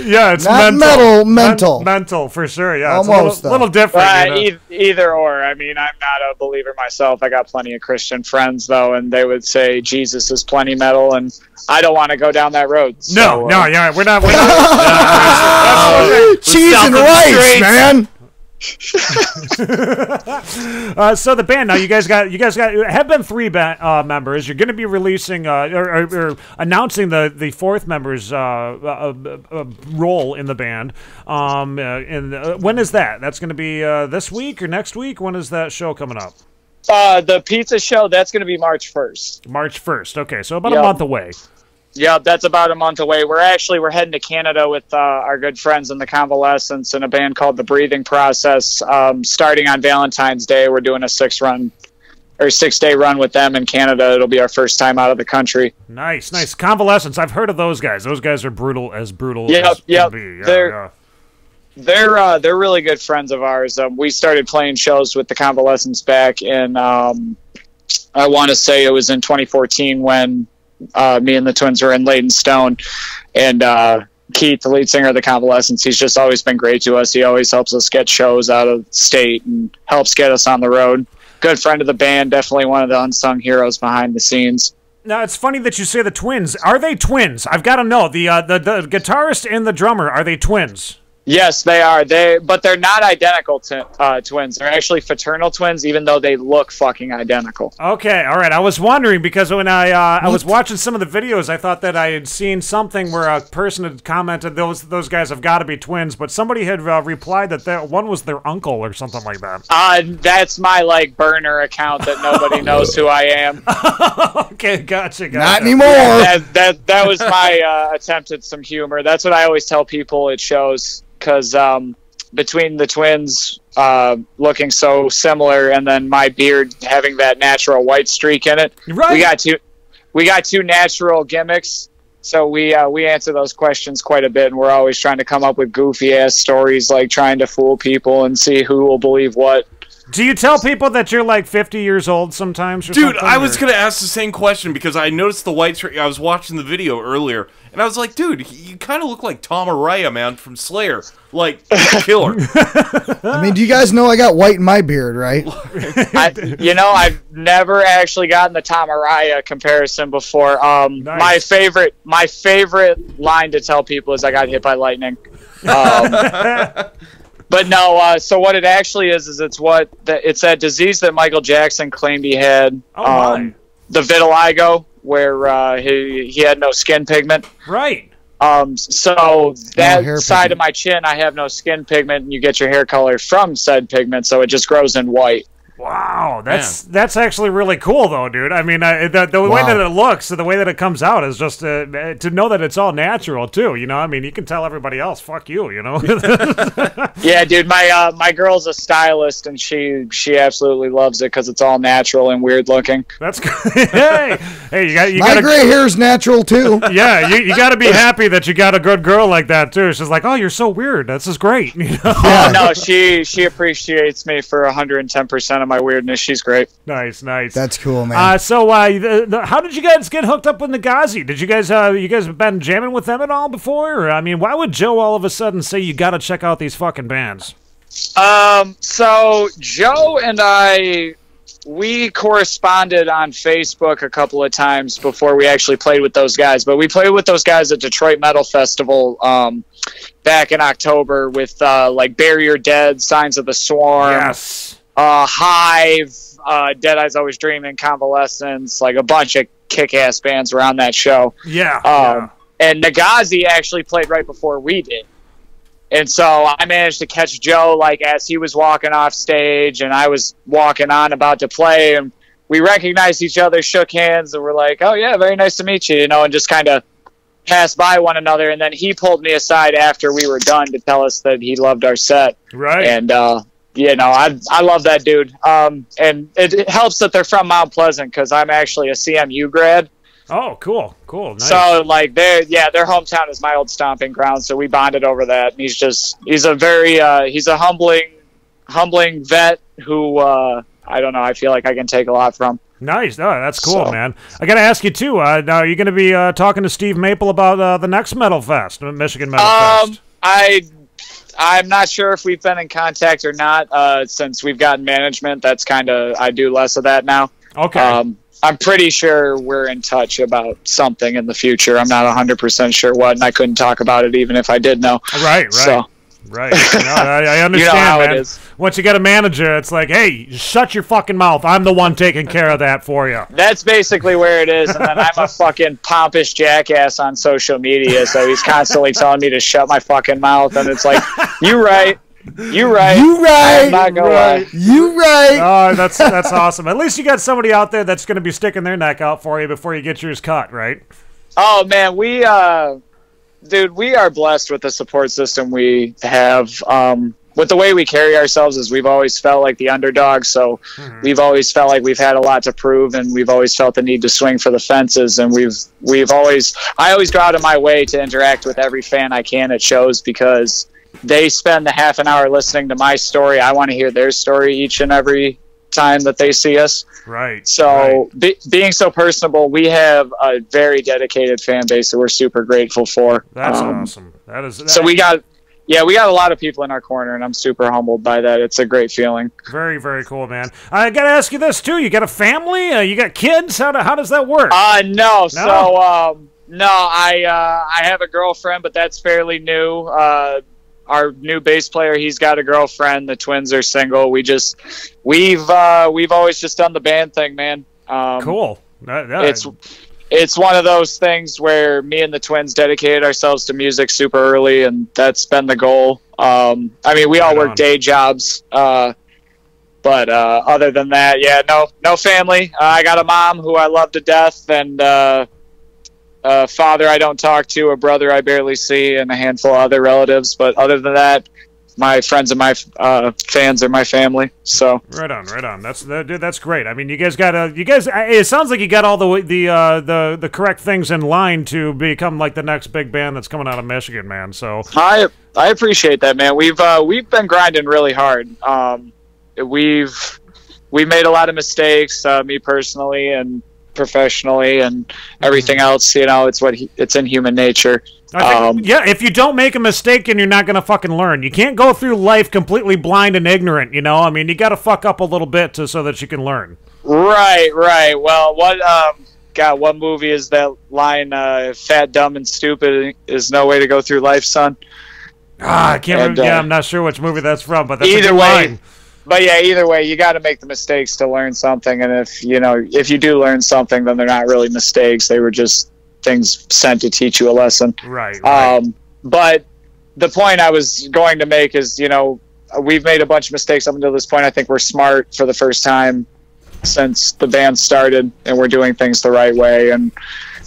yeah, it's not mental. mental. Mental for sure. Yeah, almost it's a little different. You know? Either or. I mean, I'm not a believer myself. I got plenty of Christian friends though, and they would say Jesus is plenty metal, and I don't want to go down that road. So, no, yeah, we're not. Cheese and rice, man. So the band now, you guys got have been 3 members. You're going to be releasing or announcing the 4th member's role in the band. And when is that? That's going to be this week or next week? When is that show coming up? The pizza show, that's going to be March 1st. March 1st. Okay, so about a month away. Yeah, that's about a month away. We're heading to Canada with our good friends in the Convalescents and a band called The Breathing Process. Starting on Valentine's Day, we're doing a 6-day run with them in Canada. It'll be our first time out of the country. Nice. Convalescents. I've heard of those guys. Those guys are brutal as can be. They're really good friends of ours. We started playing shows with the Convalescents back in I want to say it was in 2014 when me and the twins were in Leytonstone, and Keith, the lead singer of the Convalescents, he's just always been great to us. He always helps us get shows out of state and helps get us on the road. Good friend of the band, definitely one of the unsung heroes behind the scenes. Now, it's funny that you say the twins. Are they twins? I've got to know. The guitarist and the drummer, are they twins? Yes, they are. But they're not identical twins. They're actually fraternal twins, even though they look fucking identical. Okay, all right. I was wondering because when I was watching some of the videos, I thought that I had seen something where a person had commented those guys have got to be twins, but somebody had replied that one was their uncle or something like that. That's my burner account that nobody knows who I am. Okay, gotcha. Not anymore. Yeah, that was my attempt at some humor. That's what I always tell people it shows. Because between the twins looking so similar and then my beard having that natural white streak in it, right. we got two natural gimmicks. So we answer those questions quite a bit, and we're always trying to come up with goofy ass stories, like trying to fool people and see who will believe what. Do you tell people that you're like 50 years old sometimes? Dude, I was going to ask the same question because I noticed the white streak. I was watching the video earlier, and I was like, dude, you kind of look like Tom Araya, man, from Slayer. Like, killer. I mean, do you guys know I got white in my beard, right? I've never actually gotten the Tom Araya comparison before. Nice. My favorite line to tell people is I got hit by lightning. But no, so what it actually is it's that disease that Michael Jackson claimed he had, the vitiligo, where he had no skin pigment. Right. So that side of my chin, I have no skin pigment, and you get your hair color from said pigment, so it just grows in white. Wow, that's actually really cool, though, dude. I mean, the way that it looks, the way that it comes out is just to know that it's all natural, too. You know, I mean, you can tell everybody else, fuck you, you know? Yeah, dude, my girl's a stylist, and she absolutely loves it because it's all natural and weird looking. That's good. Hey, you my gray hair's natural, too. Yeah, you got to be happy that you got a good girl like that, too. She's like, oh, you're so weird. This is great. You know? Yeah, no, she appreciates me for 110% of my weirdness. She's great. Nice. That's cool, man. So how did you guys get hooked up with Nagazi? Did you guys been jamming with them at all before? Or, I mean, why would Joe all of a sudden say you got to check out these fucking bands? So Joe and I we corresponded on Facebook a couple of times before we actually played with those guys. But we played with those guys at Detroit Metal Festival back in October with like Bury Your Dead, Signs of the Swarm, yes, Hive, Dead Eyes Always Dreaming, Convalescence, like a bunch of kick-ass bands around that show. Yeah. And Nagazi actually played right before we did. And so I managed to catch Joe, like, as he was walking off stage, and I was walking on about to play, and we recognized each other, shook hands, and we're like, oh, yeah, very nice to meet you, you know, and just kind of passed by one another. And then he pulled me aside after we were done to tell us that he loved our set. Right. And, you know, I love that dude. And it helps that they're from Mount Pleasant because I'm actually a CMU grad. Oh, cool, nice. So, like, their hometown is my old stomping ground, so we bonded over that. And he's a very, he's a humbling vet who, I don't know, I feel like I can take a lot from. Nice. Oh, that's cool, man. I got to ask you, too, now, are you going to be talking to Steve Maple about the next Metal Fest, Michigan Metal Fest? I'm not sure if we've been in contact or not since we've gotten management. That's kind of, I do less of that now. Okay. I'm pretty sure we're in touch about something in the future. I'm not 100% sure what, and I couldn't talk about it even if I did know. Right. So. Right. No, I understand, you know how man. It is. Once you get a manager, it's like, hey, shut your fucking mouth. I'm the one taking care of that for you. That's basically where it is, and then I'm a fucking pompous jackass on social media, so he's constantly telling me to shut my fucking mouth, and it's like, you right. I'm not gonna lie. You right. Oh, that's awesome. At least you got somebody out there that's going to be sticking their neck out for you before you get yours cut, right? Oh man, we are blessed with the support system we have. With the way we carry ourselves, is we've always felt like the underdog. So we've always felt like we've had a lot to prove, and we've always felt the need to swing for the fences. And I always go out of my way to interact with every fan I can at shows because they spend the half an hour listening to my story. I want to hear their story each and every time that they see us. Right. So being so personable, we have a very dedicated fan base that we're super grateful for. That's awesome. So we got a lot of people in our corner, and I'm super humbled by that. It's a great feeling. Very, very cool, man. I got to ask you this, too. You got a family? You got kids? How does that work? No. So, no, I have a girlfriend, but that's fairly new. Our new bass player, he's got a girlfriend. The twins are single. We've always just done the band thing, man. Cool. It's one of those things where me and the twins dedicated ourselves to music super early, and that's been the goal. I mean, we all work day jobs, but other than that, yeah, no family. I got a mom who I love to death, and a father I don't talk to, a brother I barely see, and a handful of other relatives. But other than that, my friends and my fans are my family. So right on. That's great. I mean, you guys. It sounds like you got all the correct things in line to become like the next big band that's coming out of Michigan, man. So I appreciate that, man. We've been grinding really hard. We've made a lot of mistakes, me personally and professionally, and everything else. You know, it's in human nature. If you don't make a mistake, then you're not going to fucking learn. You can't go through life completely blind and ignorant, you know? I mean, you got to fuck up a little bit so that you can learn. Right. Well, what movie is that line, fat, dumb, and stupid is no way to go through life, son? I can't remember. Yeah, I'm not sure which movie that's from, but that's either a good way. line. But yeah, either way, you got to make the mistakes to learn something. And if you do learn something, then they're not really mistakes. They were just things sent to teach you a lesson. Right. But the point I was going to make is, we've made a bunch of mistakes up until this point. I think we're smart for the first time since the band started, and we're doing things the right way. And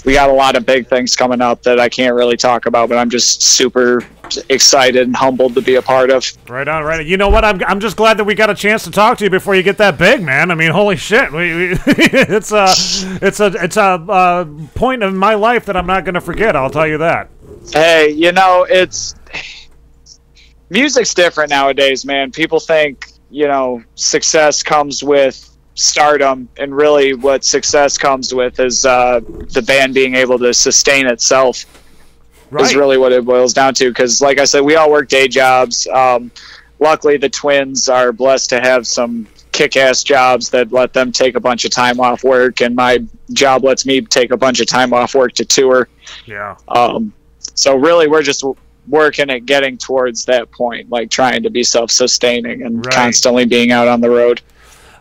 we got a lot of big things coming up that I can't really talk about, but I'm just super excited and humbled to be a part of. Right on. You know what? I'm just glad that we got a chance to talk to you before you get that big, man. I mean, holy shit! It's a point in my life that I'm not going to forget. I'll tell you that. Hey, music's different nowadays, man. People think success comes with stardom, and really what success comes with is the band being able to sustain itself. Right. Is really what it boils down to, because like I said, we all work day jobs. Luckily the twins are blessed to have some kick-ass jobs that let them take a bunch of time off work, and my job lets me take a bunch of time off work to tour. Yeah. So really, we're just working at getting towards that point, like trying to be self-sustaining and constantly being out on the road.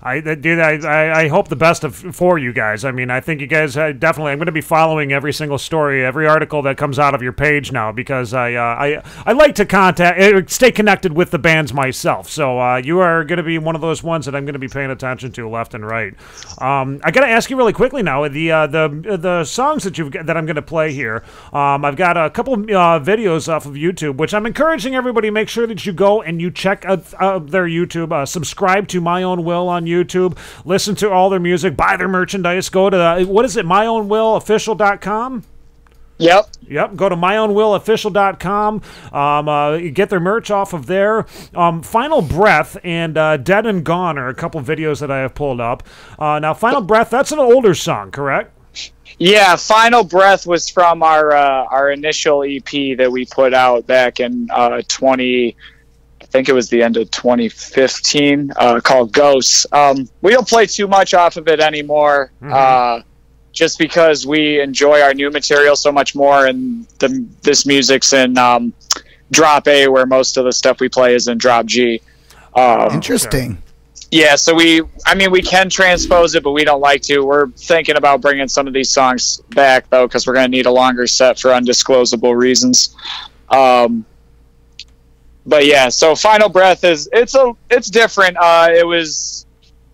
I hope the best for you guys. I mean, I think you guys definitely. I'm going to be following every single story, every article that comes out of your page now, because I like to stay connected with the bands myself. So you are going to be one of those ones that I'm going to be paying attention to left and right. I got to ask you really quickly now the songs that I'm going to play here. I've got a couple videos off of YouTube, which I'm encouraging everybody. Make sure that you go and you check out their YouTube. Subscribe to My Own Will on YouTube, listen to all their music, buy their merchandise, go to what is it, myownwillofficial.com? Yep. Go to myownwillofficial.com. Get their merch off of there. Final Breath and Dead and Gone are a couple videos that I have pulled up. Now, Final Breath, that's an older song, correct? Yeah, Final Breath was from our initial EP that we put out back in I think it was the end of 2015, called Ghosts. We don't play too much off of it anymore, just because we enjoy our new material so much more, and this music's in Drop A, where most of the stuff we play is in Drop G. Interesting. Yeah, so we can transpose it, but we don't like to. We're thinking about bringing some of these songs back, though, because we're going to need a longer set for undisclosable reasons. But yeah, so Final Breath it's different.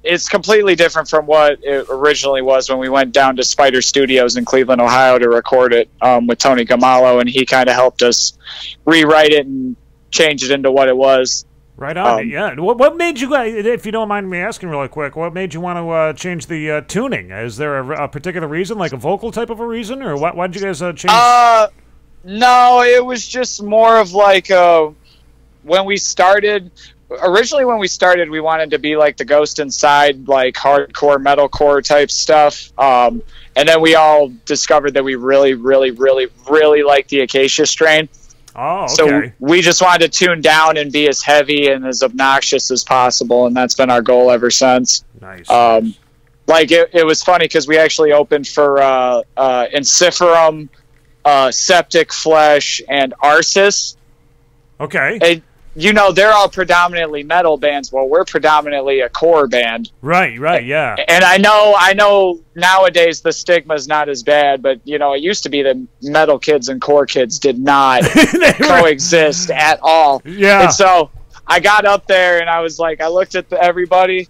It's completely different from what it originally was when we went down to Spider Studios in Cleveland, Ohio to record it with Tony Gamallo, and he kind of helped us rewrite it and change it into what it was. Right on. Yeah. What made you guys, if you don't mind me asking really quick, what made you want to change the tuning? Is there a particular reason, like a vocal type of a reason, or why did you guys change? No, it was just more of like when we started, we wanted to be like the Ghost Inside, like hardcore metalcore type stuff. And then we all discovered that we really, really, really, really like the Acacia Strain. Oh, okay. So we just wanted to tune down and be as heavy and as obnoxious as possible, and that's been our goal ever since. Nice. Like it was funny because we actually opened for Ensiferum, Septic Flesh, and Arsis. Okay. And, they're all predominantly metal bands. Well, we're predominantly a core band. Right, yeah. And I know nowadays the stigma is not as bad, but, it used to be that metal kids and core kids did not coexist at all. Yeah. And so I got up there and I was like, I looked at everybody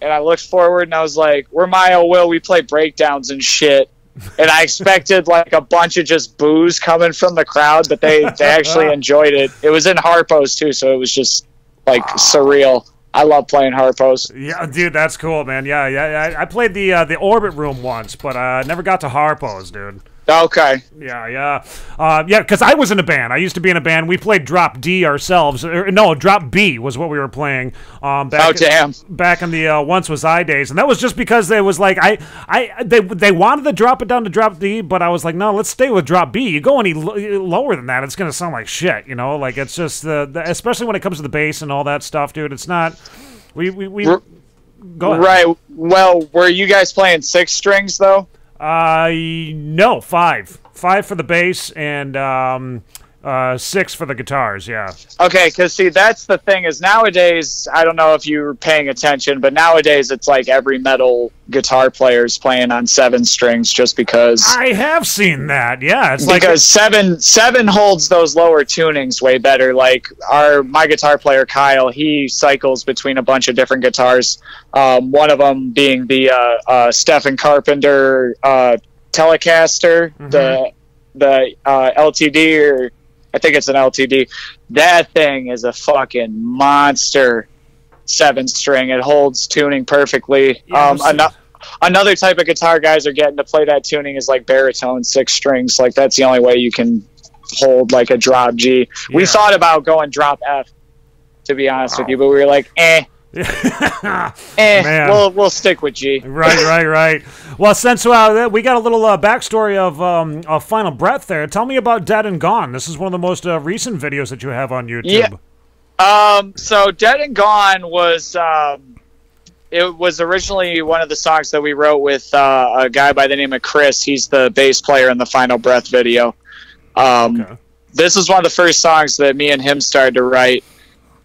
and I looked forward and I was like, we're My Own Will, we play breakdowns and shit. And I expected like a bunch of just boos coming from the crowd, but they actually enjoyed it. It was in Harpo's too, so it was just like surreal. I love playing Harpo's. Yeah, dude, that's cool, man. Yeah. I played the Orbit Room once, but never got to Harpo's, dude. Okay. Yeah, because I was in a band. I used to be in a band. We played Drop D ourselves. No, Drop B was what we were playing. Back in the Once Was I days, and that was just because they was like they wanted to drop it down to Drop D, but I was like, no, let's stay with Drop B. You go any lower than that, it's gonna sound like shit. Like it's just especially when it comes to the bass and all that stuff, dude. It's not. We go ahead. Right. Well, were you guys playing 6 strings though? No, 5. 5 for the bass and 6 for the guitars, yeah. Okay, because see, that's the thing is nowadays, I don't know if you're paying attention, but nowadays it's like every metal guitar player is playing on 7 strings just because... I have seen that, yeah. It's because 7 holds those lower tunings way better. Like my guitar player, Kyle, he cycles between a bunch of different guitars. One of them being the Stephen Carpenter Telecaster, the LTD, or I think it's an LTD. That thing is a fucking monster 7-string. It holds tuning perfectly. Another type of guitar guys are getting to play that tuning is like baritone 6 strings. Like that's the only way you can hold like a drop G. Yeah. We thought about going drop F, to be honest with you, but we were like, we'll stick with G. Right. Well, since we got a little backstory of Final Breath there, tell me about Dead and Gone. This is one of the most recent videos that you have on YouTube. Yeah. So Dead and Gone was it was originally one of the songs that we wrote with a guy by the name of Chris. He's the bass player in the Final Breath video. This is one of the first songs that me and him started to write,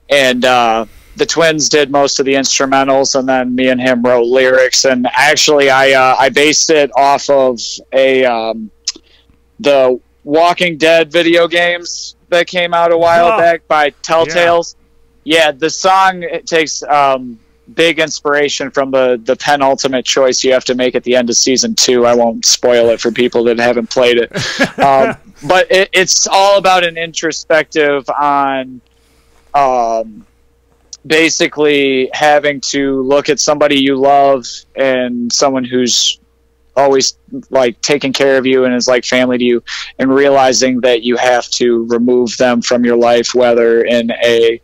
and the twins did most of the instrumentals, and then me and him wrote lyrics. And actually, I based it off of the Walking Dead video games that came out a while back by Telltales. Yeah, the song takes big inspiration from the penultimate choice you have to make at the end of season 2. I won't spoil it for people that haven't played it. But it's all about an introspective on basically having to look at somebody you love and someone who's always like taking care of you and is like family to you, and realizing that you have to remove them from your life, whether in a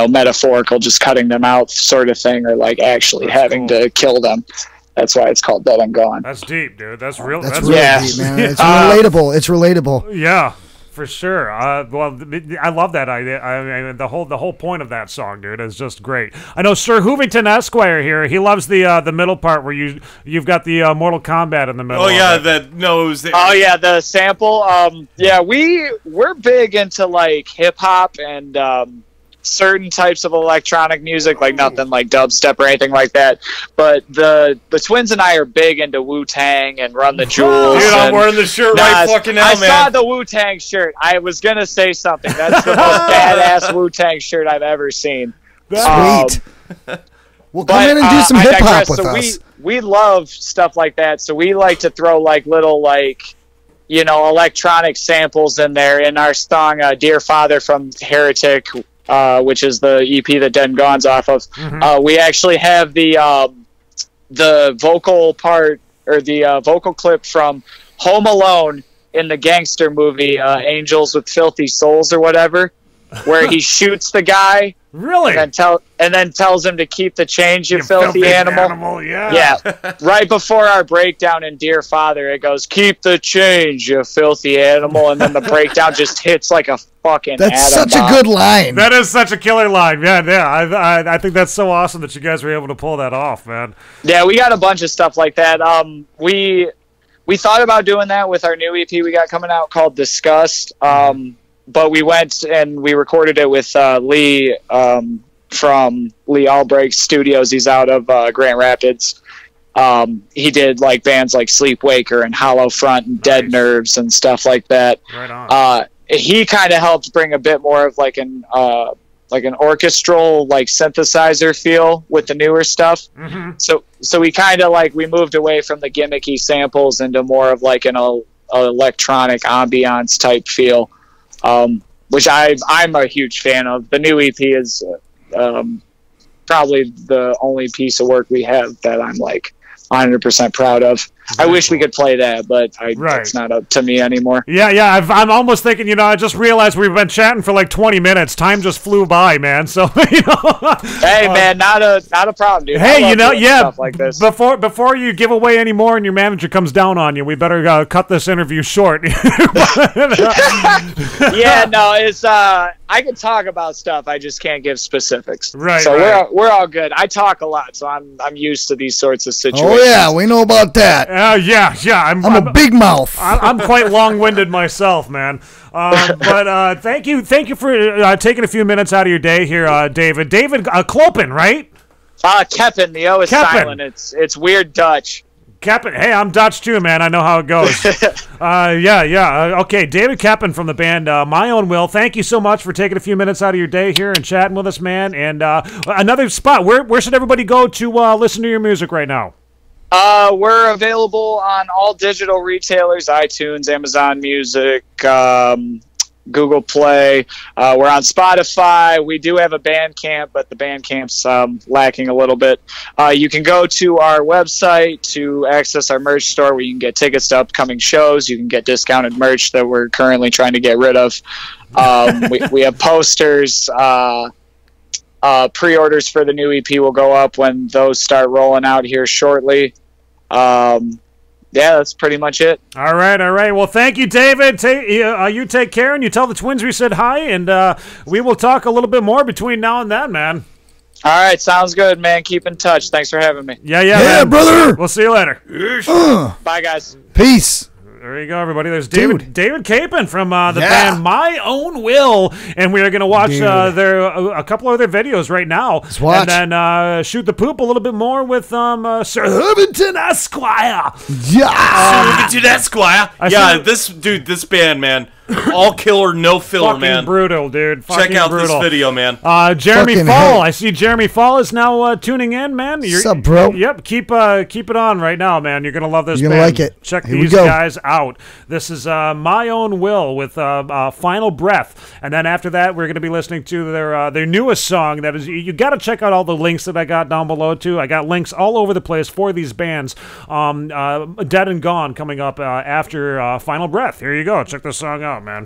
metaphorical just cutting them out sort of thing, or like actually having to kill them. That's why it's called Dead and Gone. That's deep, dude. That's real. That's really deep, man. It's relatable. It's relatable. Yeah, for sure. Well, I love that idea. I mean, the whole point of that song, dude, is just great. I know Sir Hoovington Esquire here. He loves the middle part where you've got the Mortal Kombat in the middle. Oh yeah, the sample. Yeah, we're big into like hip hop and certain types of electronic music, like nothing like dubstep or anything like that. But the twins and I are big into Wu-Tang and Run the Jewels. Dude, I'm wearing the shirt right fucking now, man. I saw the Wu-Tang shirt. I was gonna say something. That's the most badass Wu-Tang shirt I've ever seen. Sweet. Well, come in and do some hip hop with us. We love stuff like that, so we like to throw like little electronic samples in there. In our song "Dear Father" from Heretic, which is the EP that Dead and Gone's off of. We actually have the vocal part, or the vocal clip from Home Alone in the gangster movie Angels with Filthy Souls or whatever, where he shoots the guy. Really? And then tells him to keep the change, you filthy animal. Yeah. Right before our breakdown in Dear Father, it goes, "Keep the change, you filthy animal," and then the breakdown just hits like a fucking That's atom such bomb. a good line. That is such a killer line. Yeah. I think that's so awesome that you guys were able to pull that off, man. Yeah, we got a bunch of stuff like that. We thought about doing that with our new EP we got coming out called Disgust. But we went and we recorded it with Lee from Lee Albrecht Studios. He's out of Grand Rapids. He did like bands like Sleepwaker and Hollow Front and Dead Nerves and stuff like that. Right on. He kind of helped bring a bit more of like an orchestral like synthesizer feel with the newer stuff. So we kind of we moved away from the gimmicky samples into more of like an electronic ambiance type feel. Which I'm a huge fan of. The new EP is probably the only piece of work we have that I'm 100% proud of. I wish we could play that, but it's not up to me anymore. Yeah. I'm almost thinking, I just realized we've been chatting for 20 minutes. Time just flew by, man. So, Hey, man, not a problem, dude. Hey, stuff like this. Before you give away any more and your manager comes down on you, we better cut this interview short. Yeah, no, it's I can talk about stuff. I just can't give specifics. Right. So we're all good. I talk a lot, so I'm used to these sorts of situations. Oh yeah, we know about that. Yeah. I'm a big mouth. I'm quite long-winded myself, man. But thank you for taking a few minutes out of your day here, David. David Kloppen, right? Keppen. The O is silent. It's weird Dutch. Keppen. Hey, I'm Dutch too, man. I know how it goes. Okay, David Keppen from the band My Own Will. Thank you so much for taking a few minutes out of your day here and chatting with us, man. And another spot. Where should everybody go to listen to your music right now? We're available on all digital retailers: iTunes, Amazon Music, Google Play. We're on Spotify. We do have a Bandcamp, but the Bandcamp's lacking a little bit. You can go to our website to access our merch store, where you can get tickets to upcoming shows. You can get discounted merch that we're currently trying to get rid of. We have posters. Pre-orders for the new EP will go up when those start rolling out here shortly. Yeah, that's pretty much it. All right. Well, thank you, David. You take care, and you tell the twins we said hi, and we will talk a little bit more between now and then, man. All right, sounds good, man. Keep in touch. Thanks for having me. Yeah, man. Brother. We'll see you later. Bye, guys. Peace. There you go, everybody. There's David Capon from the band My Own Will, and we are going to watch a couple of their videos right now. Let's watch. And then shoot the poop a little bit more with Sir Hermanton Esquire. Yeah. Hermanton Esquire. Yeah, this band, man. All killer, no filler, fucking man. Brutal, dude. Check out this video, man. Jeremy Fucking Fall. hell. I see Jeremy Fall is now tuning in, man. What's up, bro? Yep, keep it on right now, man. You're gonna love this. You're gonna band. like it. Check Here we these go. guys out. This is My Own Will with Final Breath, and then after that, we're gonna be listening to their newest song. That is, you got to check out all the links that I got down below too. I got links all over the place for these bands. Dead and Gone coming up after Final Breath. Here you go. Check this song out, man.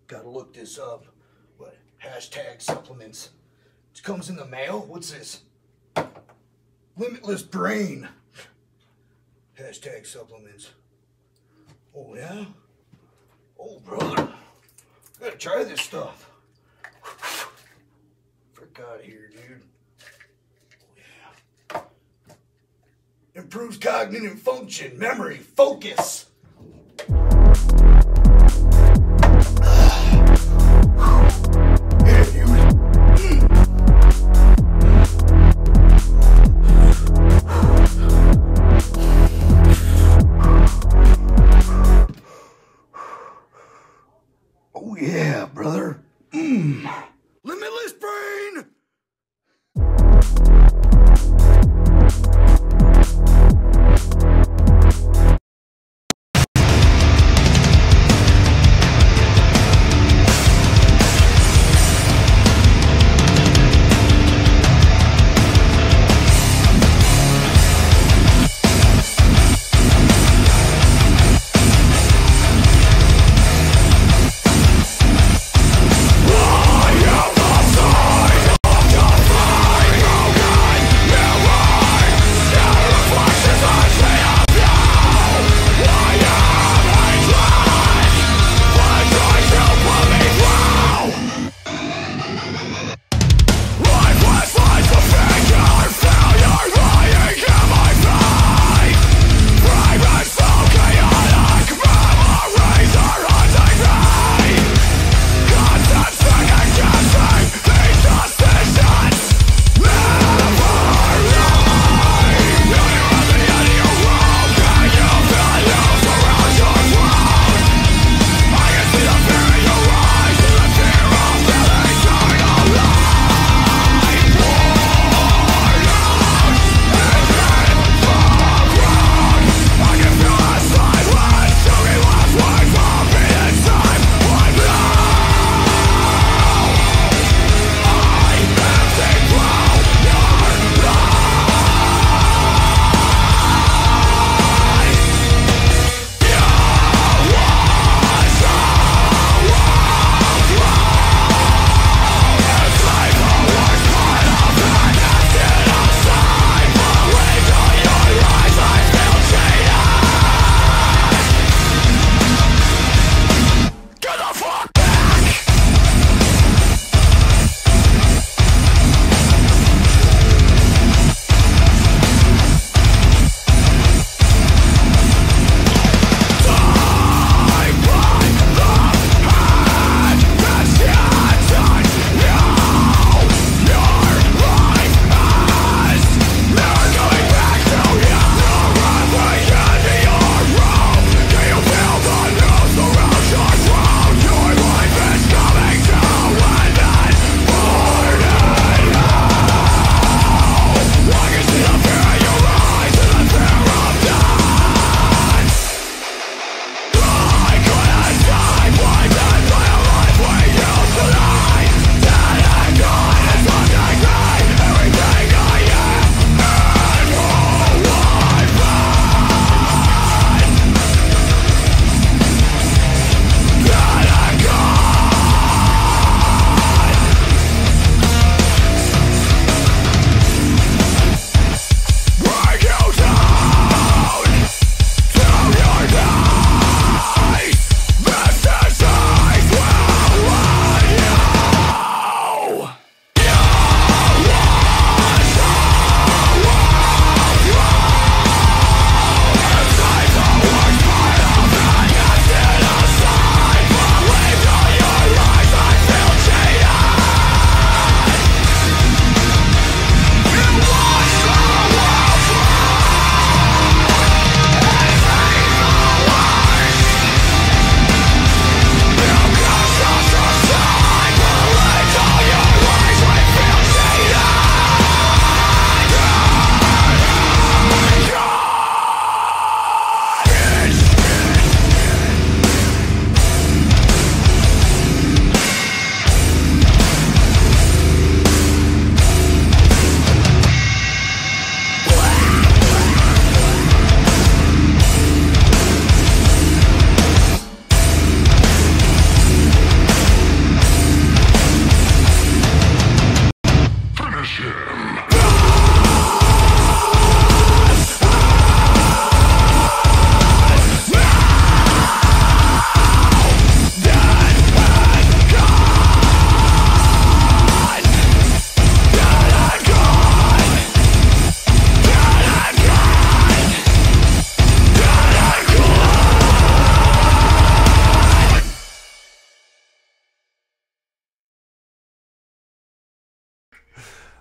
Gotta look this up. What? Hashtag supplements. It comes in the mail? What's this? Limitless brain. Hashtag supplements. Oh, yeah? Oh, brother. Gotta try this stuff. Frick out of here, dude. Oh, yeah. Improves cognitive function, memory, focus. Yeah, dude. brother. Limitless brain!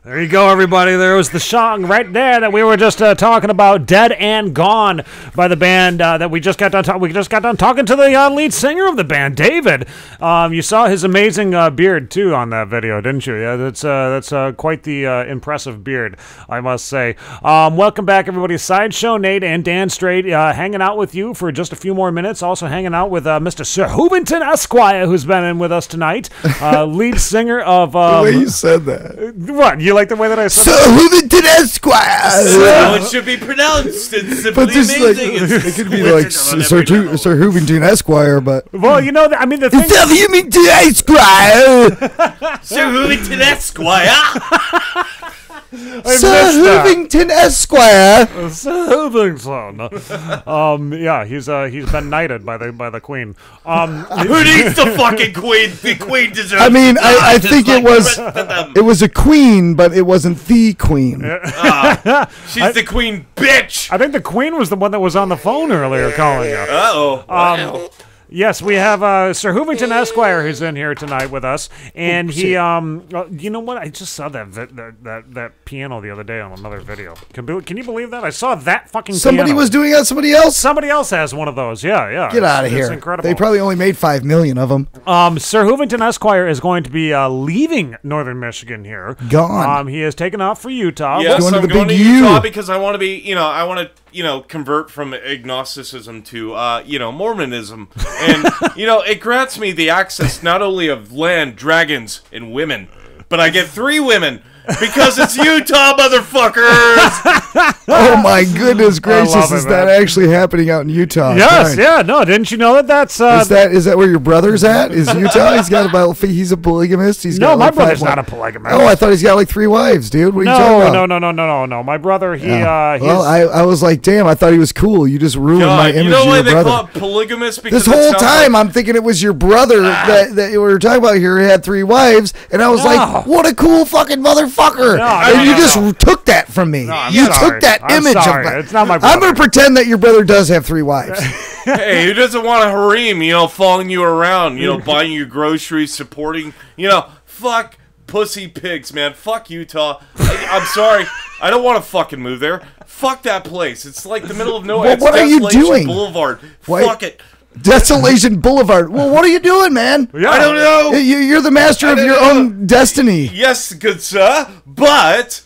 There you go, everybody. There was the song right there that we were just talking about, "Dead and Gone," by the band that we just got done. We just got done talking to the lead singer of the band, David. You saw his amazing beard too on that video, didn't you? Yeah, that's quite the impressive beard, I must say. Welcome back, everybody. Sideshow Nate and Dan Strait hanging out with you for just a few more minutes. Also hanging out with Mr. Sir Hoovington Esquire, who's been in with us tonight. Lead singer of the way you said that. What? You like the way that I said Sir Hoovington Esquire? How it should be pronounced. It's simply amazing. It could be like Sir Hoovington Esquire, but... Well, you know, I mean, the thing... Sir Hoovington Esquire! Sir Hoovington Esquire! Sir Hoovington Esquire. Sir Hoovington. Yeah, he's been knighted by the queen. Who needs the fucking queen? The queen deserves. I mean, I think it was a queen, but it wasn't the queen. She's the queen, bitch. I think the queen was the one that was on the phone earlier calling you. Uh-oh. Wow. Yes, we have Sir Hoovington Esquire who's in here tonight with us, and he, you know what? I just saw that piano the other day on another video. Can you believe that? I saw that fucking Somebody piano. was doing that. Somebody else. Somebody else has one of those. Yeah. Get out of here. It's incredible. They probably only made 5 million of them. Sir Hoovington Esquire is going to be leaving Northern Michigan here. Gone. He has taken off for Utah. Yes, I'm going to Utah because I want to be, I want to, convert from agnosticism to, Mormonism. And, it grants me the access not only of land, dragons, and women, but I get 3 women. Because it's Utah, motherfuckers! Oh my goodness gracious! Is that actually happening out in Utah? Yes, yeah, no. Didn't you know that? That's is that where your brother's at? Is Utah? He's a polygamist. My brother's not a polygamist. Oh, I thought he's got like 3 wives, dude. What are you talking about? No. My brother, Well, I was like, damn, I thought he was cool. You just ruined my image of your brother. You know why they call it polygamous? Because this whole time I'm thinking it was your brother that we were talking about here. He had 3 wives, and I was like, what a cool fucking motherfucker. And you just took that from me. You took that image of me. It's not my brother. I'm going to pretend that your brother does have 3 wives. Hey, who doesn't want a harem, following you around, buying you groceries, supporting, fuck pussy pigs, man. Fuck Utah. I'm sorry. I don't want to fucking move there. Fuck that place. It's like the middle of nowhere. What are you doing? Boulevard. What? Fuck it. Desolation Boulevard. Well, what are you doing, man? I don't know. You're the master of your own destiny. Yes, good sir. But,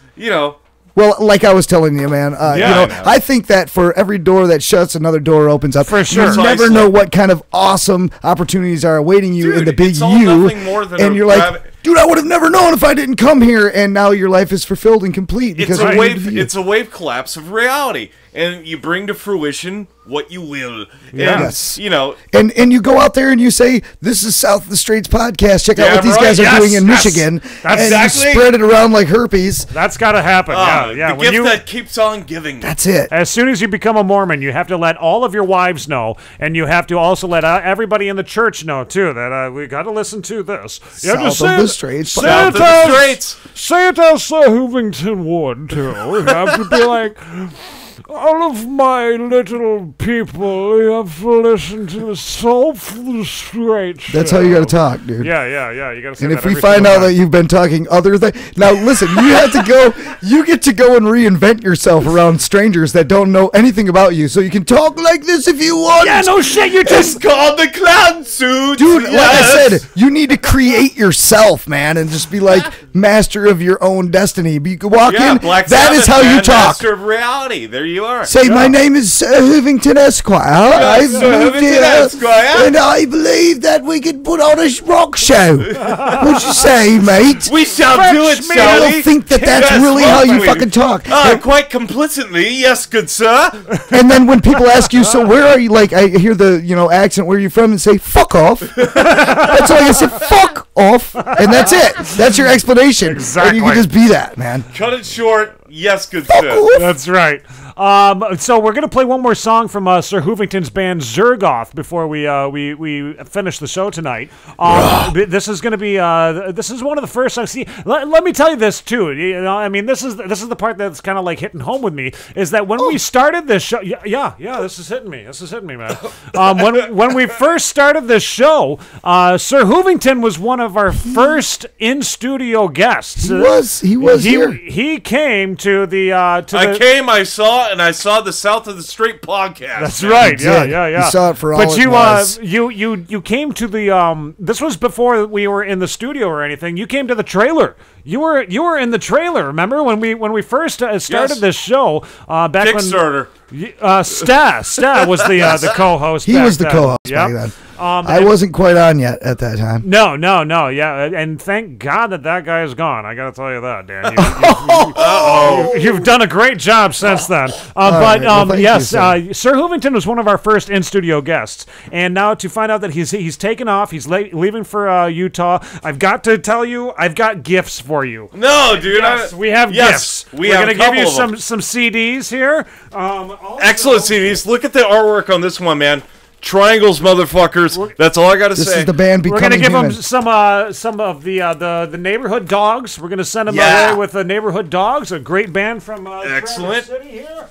Well, like I was telling you, man, I think that for every door that shuts, another door opens up. For sure. You never know what kind of awesome opportunities are awaiting you in the big U. And you're like, dude, I would have never known if I didn't come here. And now your life is fulfilled and complete. Because it's a wave collapse of reality. And you bring to fruition what you will. Yes. And, and you go out there and you say, this is South of the Straits podcast. Check out what these guys are doing in Michigan. That's and you spread it around like herpes. That's got to happen. The gift that keeps on giving. That's it. As soon as you become a Mormon, you have to let all of your wives know. And you have to also let everybody in the church know, too, that we got to listen to this. South of the Straits. Say it as Sir Hoovington would, too. You have to be like... All of my little people, you have to listen to the South of the Straits. That's how you got to talk, dude. Yeah. You got to say and that if we find out that you've been talking other things, now listen, you get to go and reinvent yourself around strangers that don't know anything about you, so you can talk like this if you want. Yeah, no shit, you just called the clown suit, dude. Like I said, you need to create yourself, man, and just be like master of your own destiny. You can walk in. That is how you talk. Master of reality. There you are. Say, my name is Hoovington Esquire. I've moved here, and I believe that we could put on a rock show. What'd you say, mate? We shall do it, shall I we? don't think that's really how you fucking talk. Quite complicitly, yes, good sir. And then when people ask you, so where are you? Like, I hear the accent, where are you from? And say, fuck off. That's all I said, fuck off. And that's it. That's your explanation. Exactly. And you can just be that, man. Cut it short. Yes, good shit. That's right. So we're gonna play one more song from Sir Hoovington's band Zergoth before we finish the show tonight. This is gonna be this is one of the first songs. See, let me tell you this too. You know, I mean, this is the part that's kind of like hitting home with me. Is that when we started this show? Yeah, this is hitting me. This is hitting me, man. When we first started this show, Sir Hoovington was one of our first in studio guests. He was here. He came to the. I saw, and I saw the South of the Strait podcast. That's right. Yeah. You saw it for all but it was. you came to the. This was before we were in the studio or anything. You came to the trailer. You were in the trailer. Remember when we first started this show back Kickstarter. when Sta was the co-host. He was the then. co-host Yep. back then. I wasn't quite on yet at that time. No, yeah, and thank God that guy is gone. I got to tell you that, Dan. You've done a great job since then. Yes, Sir Hoovington was one of our first in-studio guests, and now to find out that he's taken off, he's leaving for Utah. I've got to tell you, I've got gifts for you. No, dude, we have gifts. We're have going to give you some CDs here. Excellent CDs. Look at the artwork on this one, man. Triangles, motherfuckers. That's all I got to say. This is the band Becoming We're gonna give Human. them some of the neighborhood dogs. We're gonna send them away with the neighborhood dogs, a great band from Excellent. Traverse City here.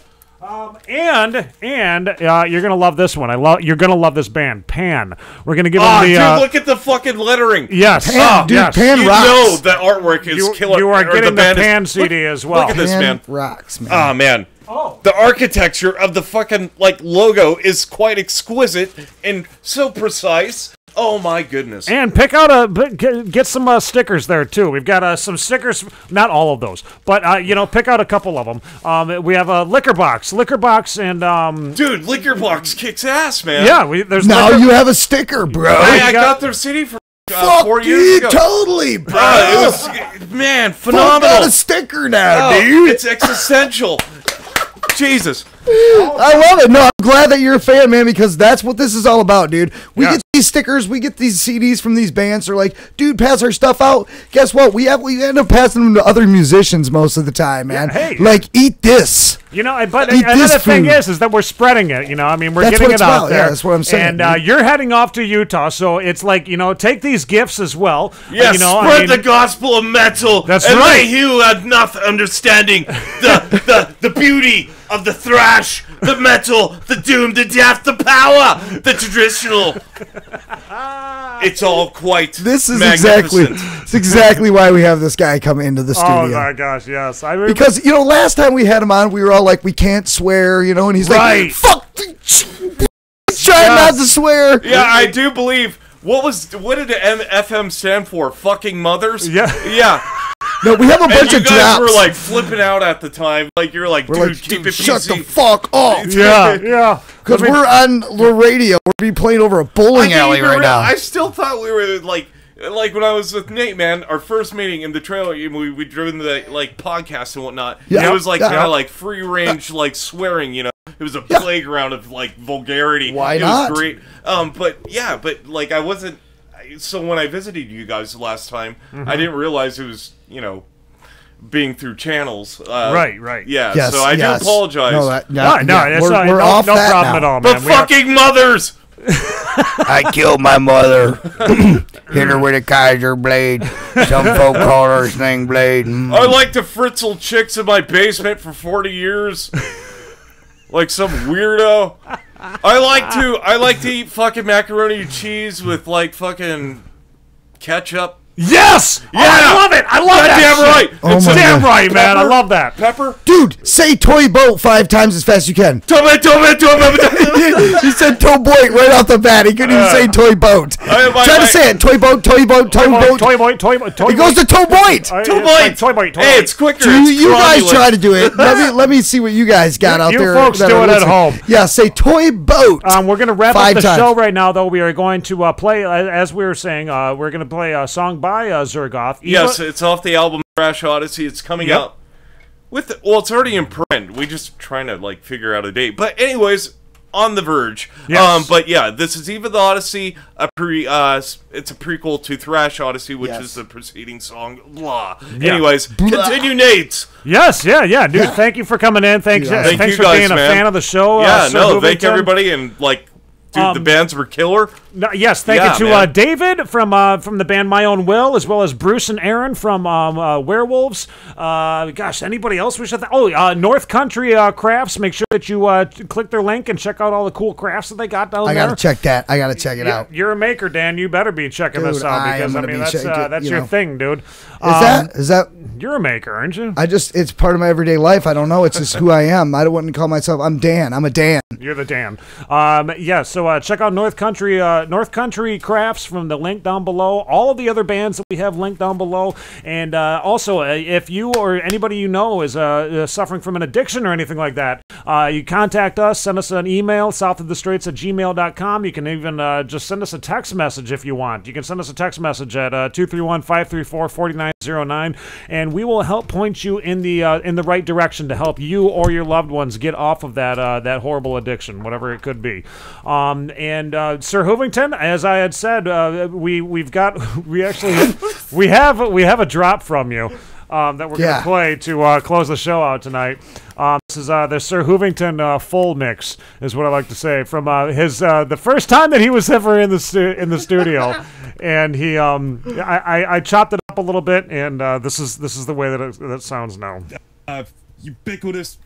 And you're gonna love this one. You're gonna love this band, Pan. We're gonna give them the. Dude, look at the fucking lettering. Yes, Pan, dude, yes. Pan You rocks. know the artwork is killer. You are getting the band Pan CD as well. Look at this, man. Rocks, man. Oh man. Oh. The architecture of the fucking logo is quite exquisite and so precise. Oh my goodness! And pick out get some stickers there too. We've got some stickers, not all of those, but pick out a couple of them. We have a liquor box, and dude, liquor box kicks ass, man. Yeah, there's now you have a sticker, bro. Hey, I got their CD for 4 years you, ago. totally, bro. It was, man, phenomenal. Fuck, got a sticker now, dude. It's existential. Jesus. I love it. No, I'm glad that you're a fan, man, because that's what this is all about, dude. We get these stickers, we get these CDs from these bands. They're like, dude, pass our stuff out. Guess what? We end up passing them to other musicians most of the time, man. Yeah, hey. Like, eat this. But another thing is that we're spreading it. I mean, we're getting it out there. Yeah, that's what I'm saying. And you're heading off to Utah, so it's like, take these gifts as well. Yes, spread the gospel of metal. That's and right. And you have not understanding the beauty of the thrash, the metal, the doom, the death, the power, the traditional. It's all quite This is magnificent. exactly why we have this guy come into the studio. Oh my gosh, yes. Because last time we had him on, we were all like, we can't swear, and he's like, fuck, try not to swear. Yeah, I do believe. What did the FM stand for? Fucking mothers. Yeah. No, we have a bunch you of guys drops. were like flipping out at the time. Like you're like, dude, keep it PC. Shut the fuck up. Yeah. Because we're on the radio. We're being played over a bowling alley right now. I still thought we were like when I was with Nate, man, our first meeting in the trailer, we drove the podcast and whatnot. Yeah. It was like kind of like free range, like swearing, It was a playground of like vulgarity. Why it not? Was great. But like I wasn't. So when I visited you guys last time, I didn't realize it was being through channels. Right. Yeah. Yes, so I do apologize. We're off no that problem now. at all, man. But fucking mothers. I killed my mother. Hit her with a Kaiser blade. Some folk call her a sling blade. I like to fritzel chicks in my basement for 40 years. Like some weirdo. I like to eat fucking macaroni and cheese with like fucking ketchup. Yes! Yeah! I love it! I love that damn shit. right! Oh It's my damn God. right, man. I Pepper? love that. Pepper? Dude, say toy boat 5 times as fast as you can. He said toy boat right off the bat. He couldn't even say toy boat. Try to say it. Toy boat, toy boat, toy boat. Toy boat. It goes to toy boat. Toy boat. Hey, it's quicker. You guys try to do it. Let me see what you guys got out You there. folks that do are it at listening. home. Yeah, say toy boat. We're going to wrap 5 up the times. show right now, though. We are going to play, as we were saying, we're going to play a song by Zergoth. Yes, it's off the album Thrash Odyssey. It's coming out it's already in print. We just trying to like figure out a date. But anyways, on the verge. Yes. But yeah, this is Eve of the Odyssey. It's a prequel to Thrash Odyssey, which is the preceding song. Blah. Yeah. Anyways, continue, Nate. Yes, yeah, dude. Thank you for coming in. Thanks Thank for you guys, being a fan of the show. Yeah, Sir thank Hoovington. everybody, and dude, the bands were killer. Yes, thank you to David from the band My Own Will, as well as Bruce and Aaron from Werewolves. Gosh, anybody else we should? North Country Crafts. Make sure that you click their link and check out all the cool crafts that they got down there. I gotta check that. I gotta check it out. You're a maker, Dan. You better be checking this out because that's your thing, dude. Is that? You're a maker, aren't you? It's part of my everyday life. I don't know. It's just who I am. I wouldn't call myself. I'm Dan. I'm a Dan. You're the Dan. So check out North Country Crafts from the link down below. All of the other bands that we have linked down below. And also, if you or anybody you know is suffering from an addiction or anything like that, you contact us, send us an email, southofthestraits@gmail.com. You can even just send us a text message if you want. You can send us a text message at 231-534-4909, and we will help point you in the right direction to help you or your loved ones get off of that horrible addiction, whatever it could be. Sir Hoovington, as I had said, we have a drop from you that we're going to play to close the show out tonight. This is the Sir Hoovington full mix, is what I like to say, from his the first time that he was ever in the studio, and he I chopped it up a little bit, and this is the way that it sounds now. Ubiquitous,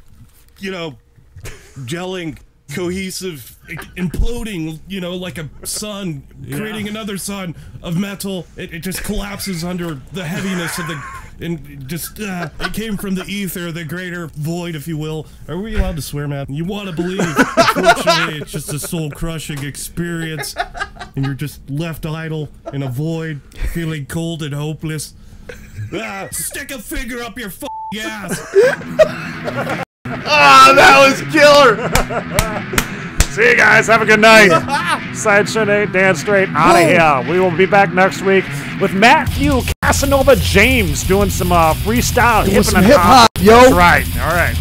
gelling, cohesive, imploding, like a sun, creating another sun of metal. It just collapses under the heaviness of it came from the ether, the greater void, if you will. Are we allowed to swear, man? You want to believe. Unfortunately, it's just a soul-crushing experience, and you're just left idle in a void, feeling cold and hopeless. Stick a finger up your ass. That was killer. See you guys. Have a good night. Sideshow Nate, Dan Straight, out of here. We will be back next week with Matthew Casanova James doing some freestyle hip hop. Yo. That's right. All right.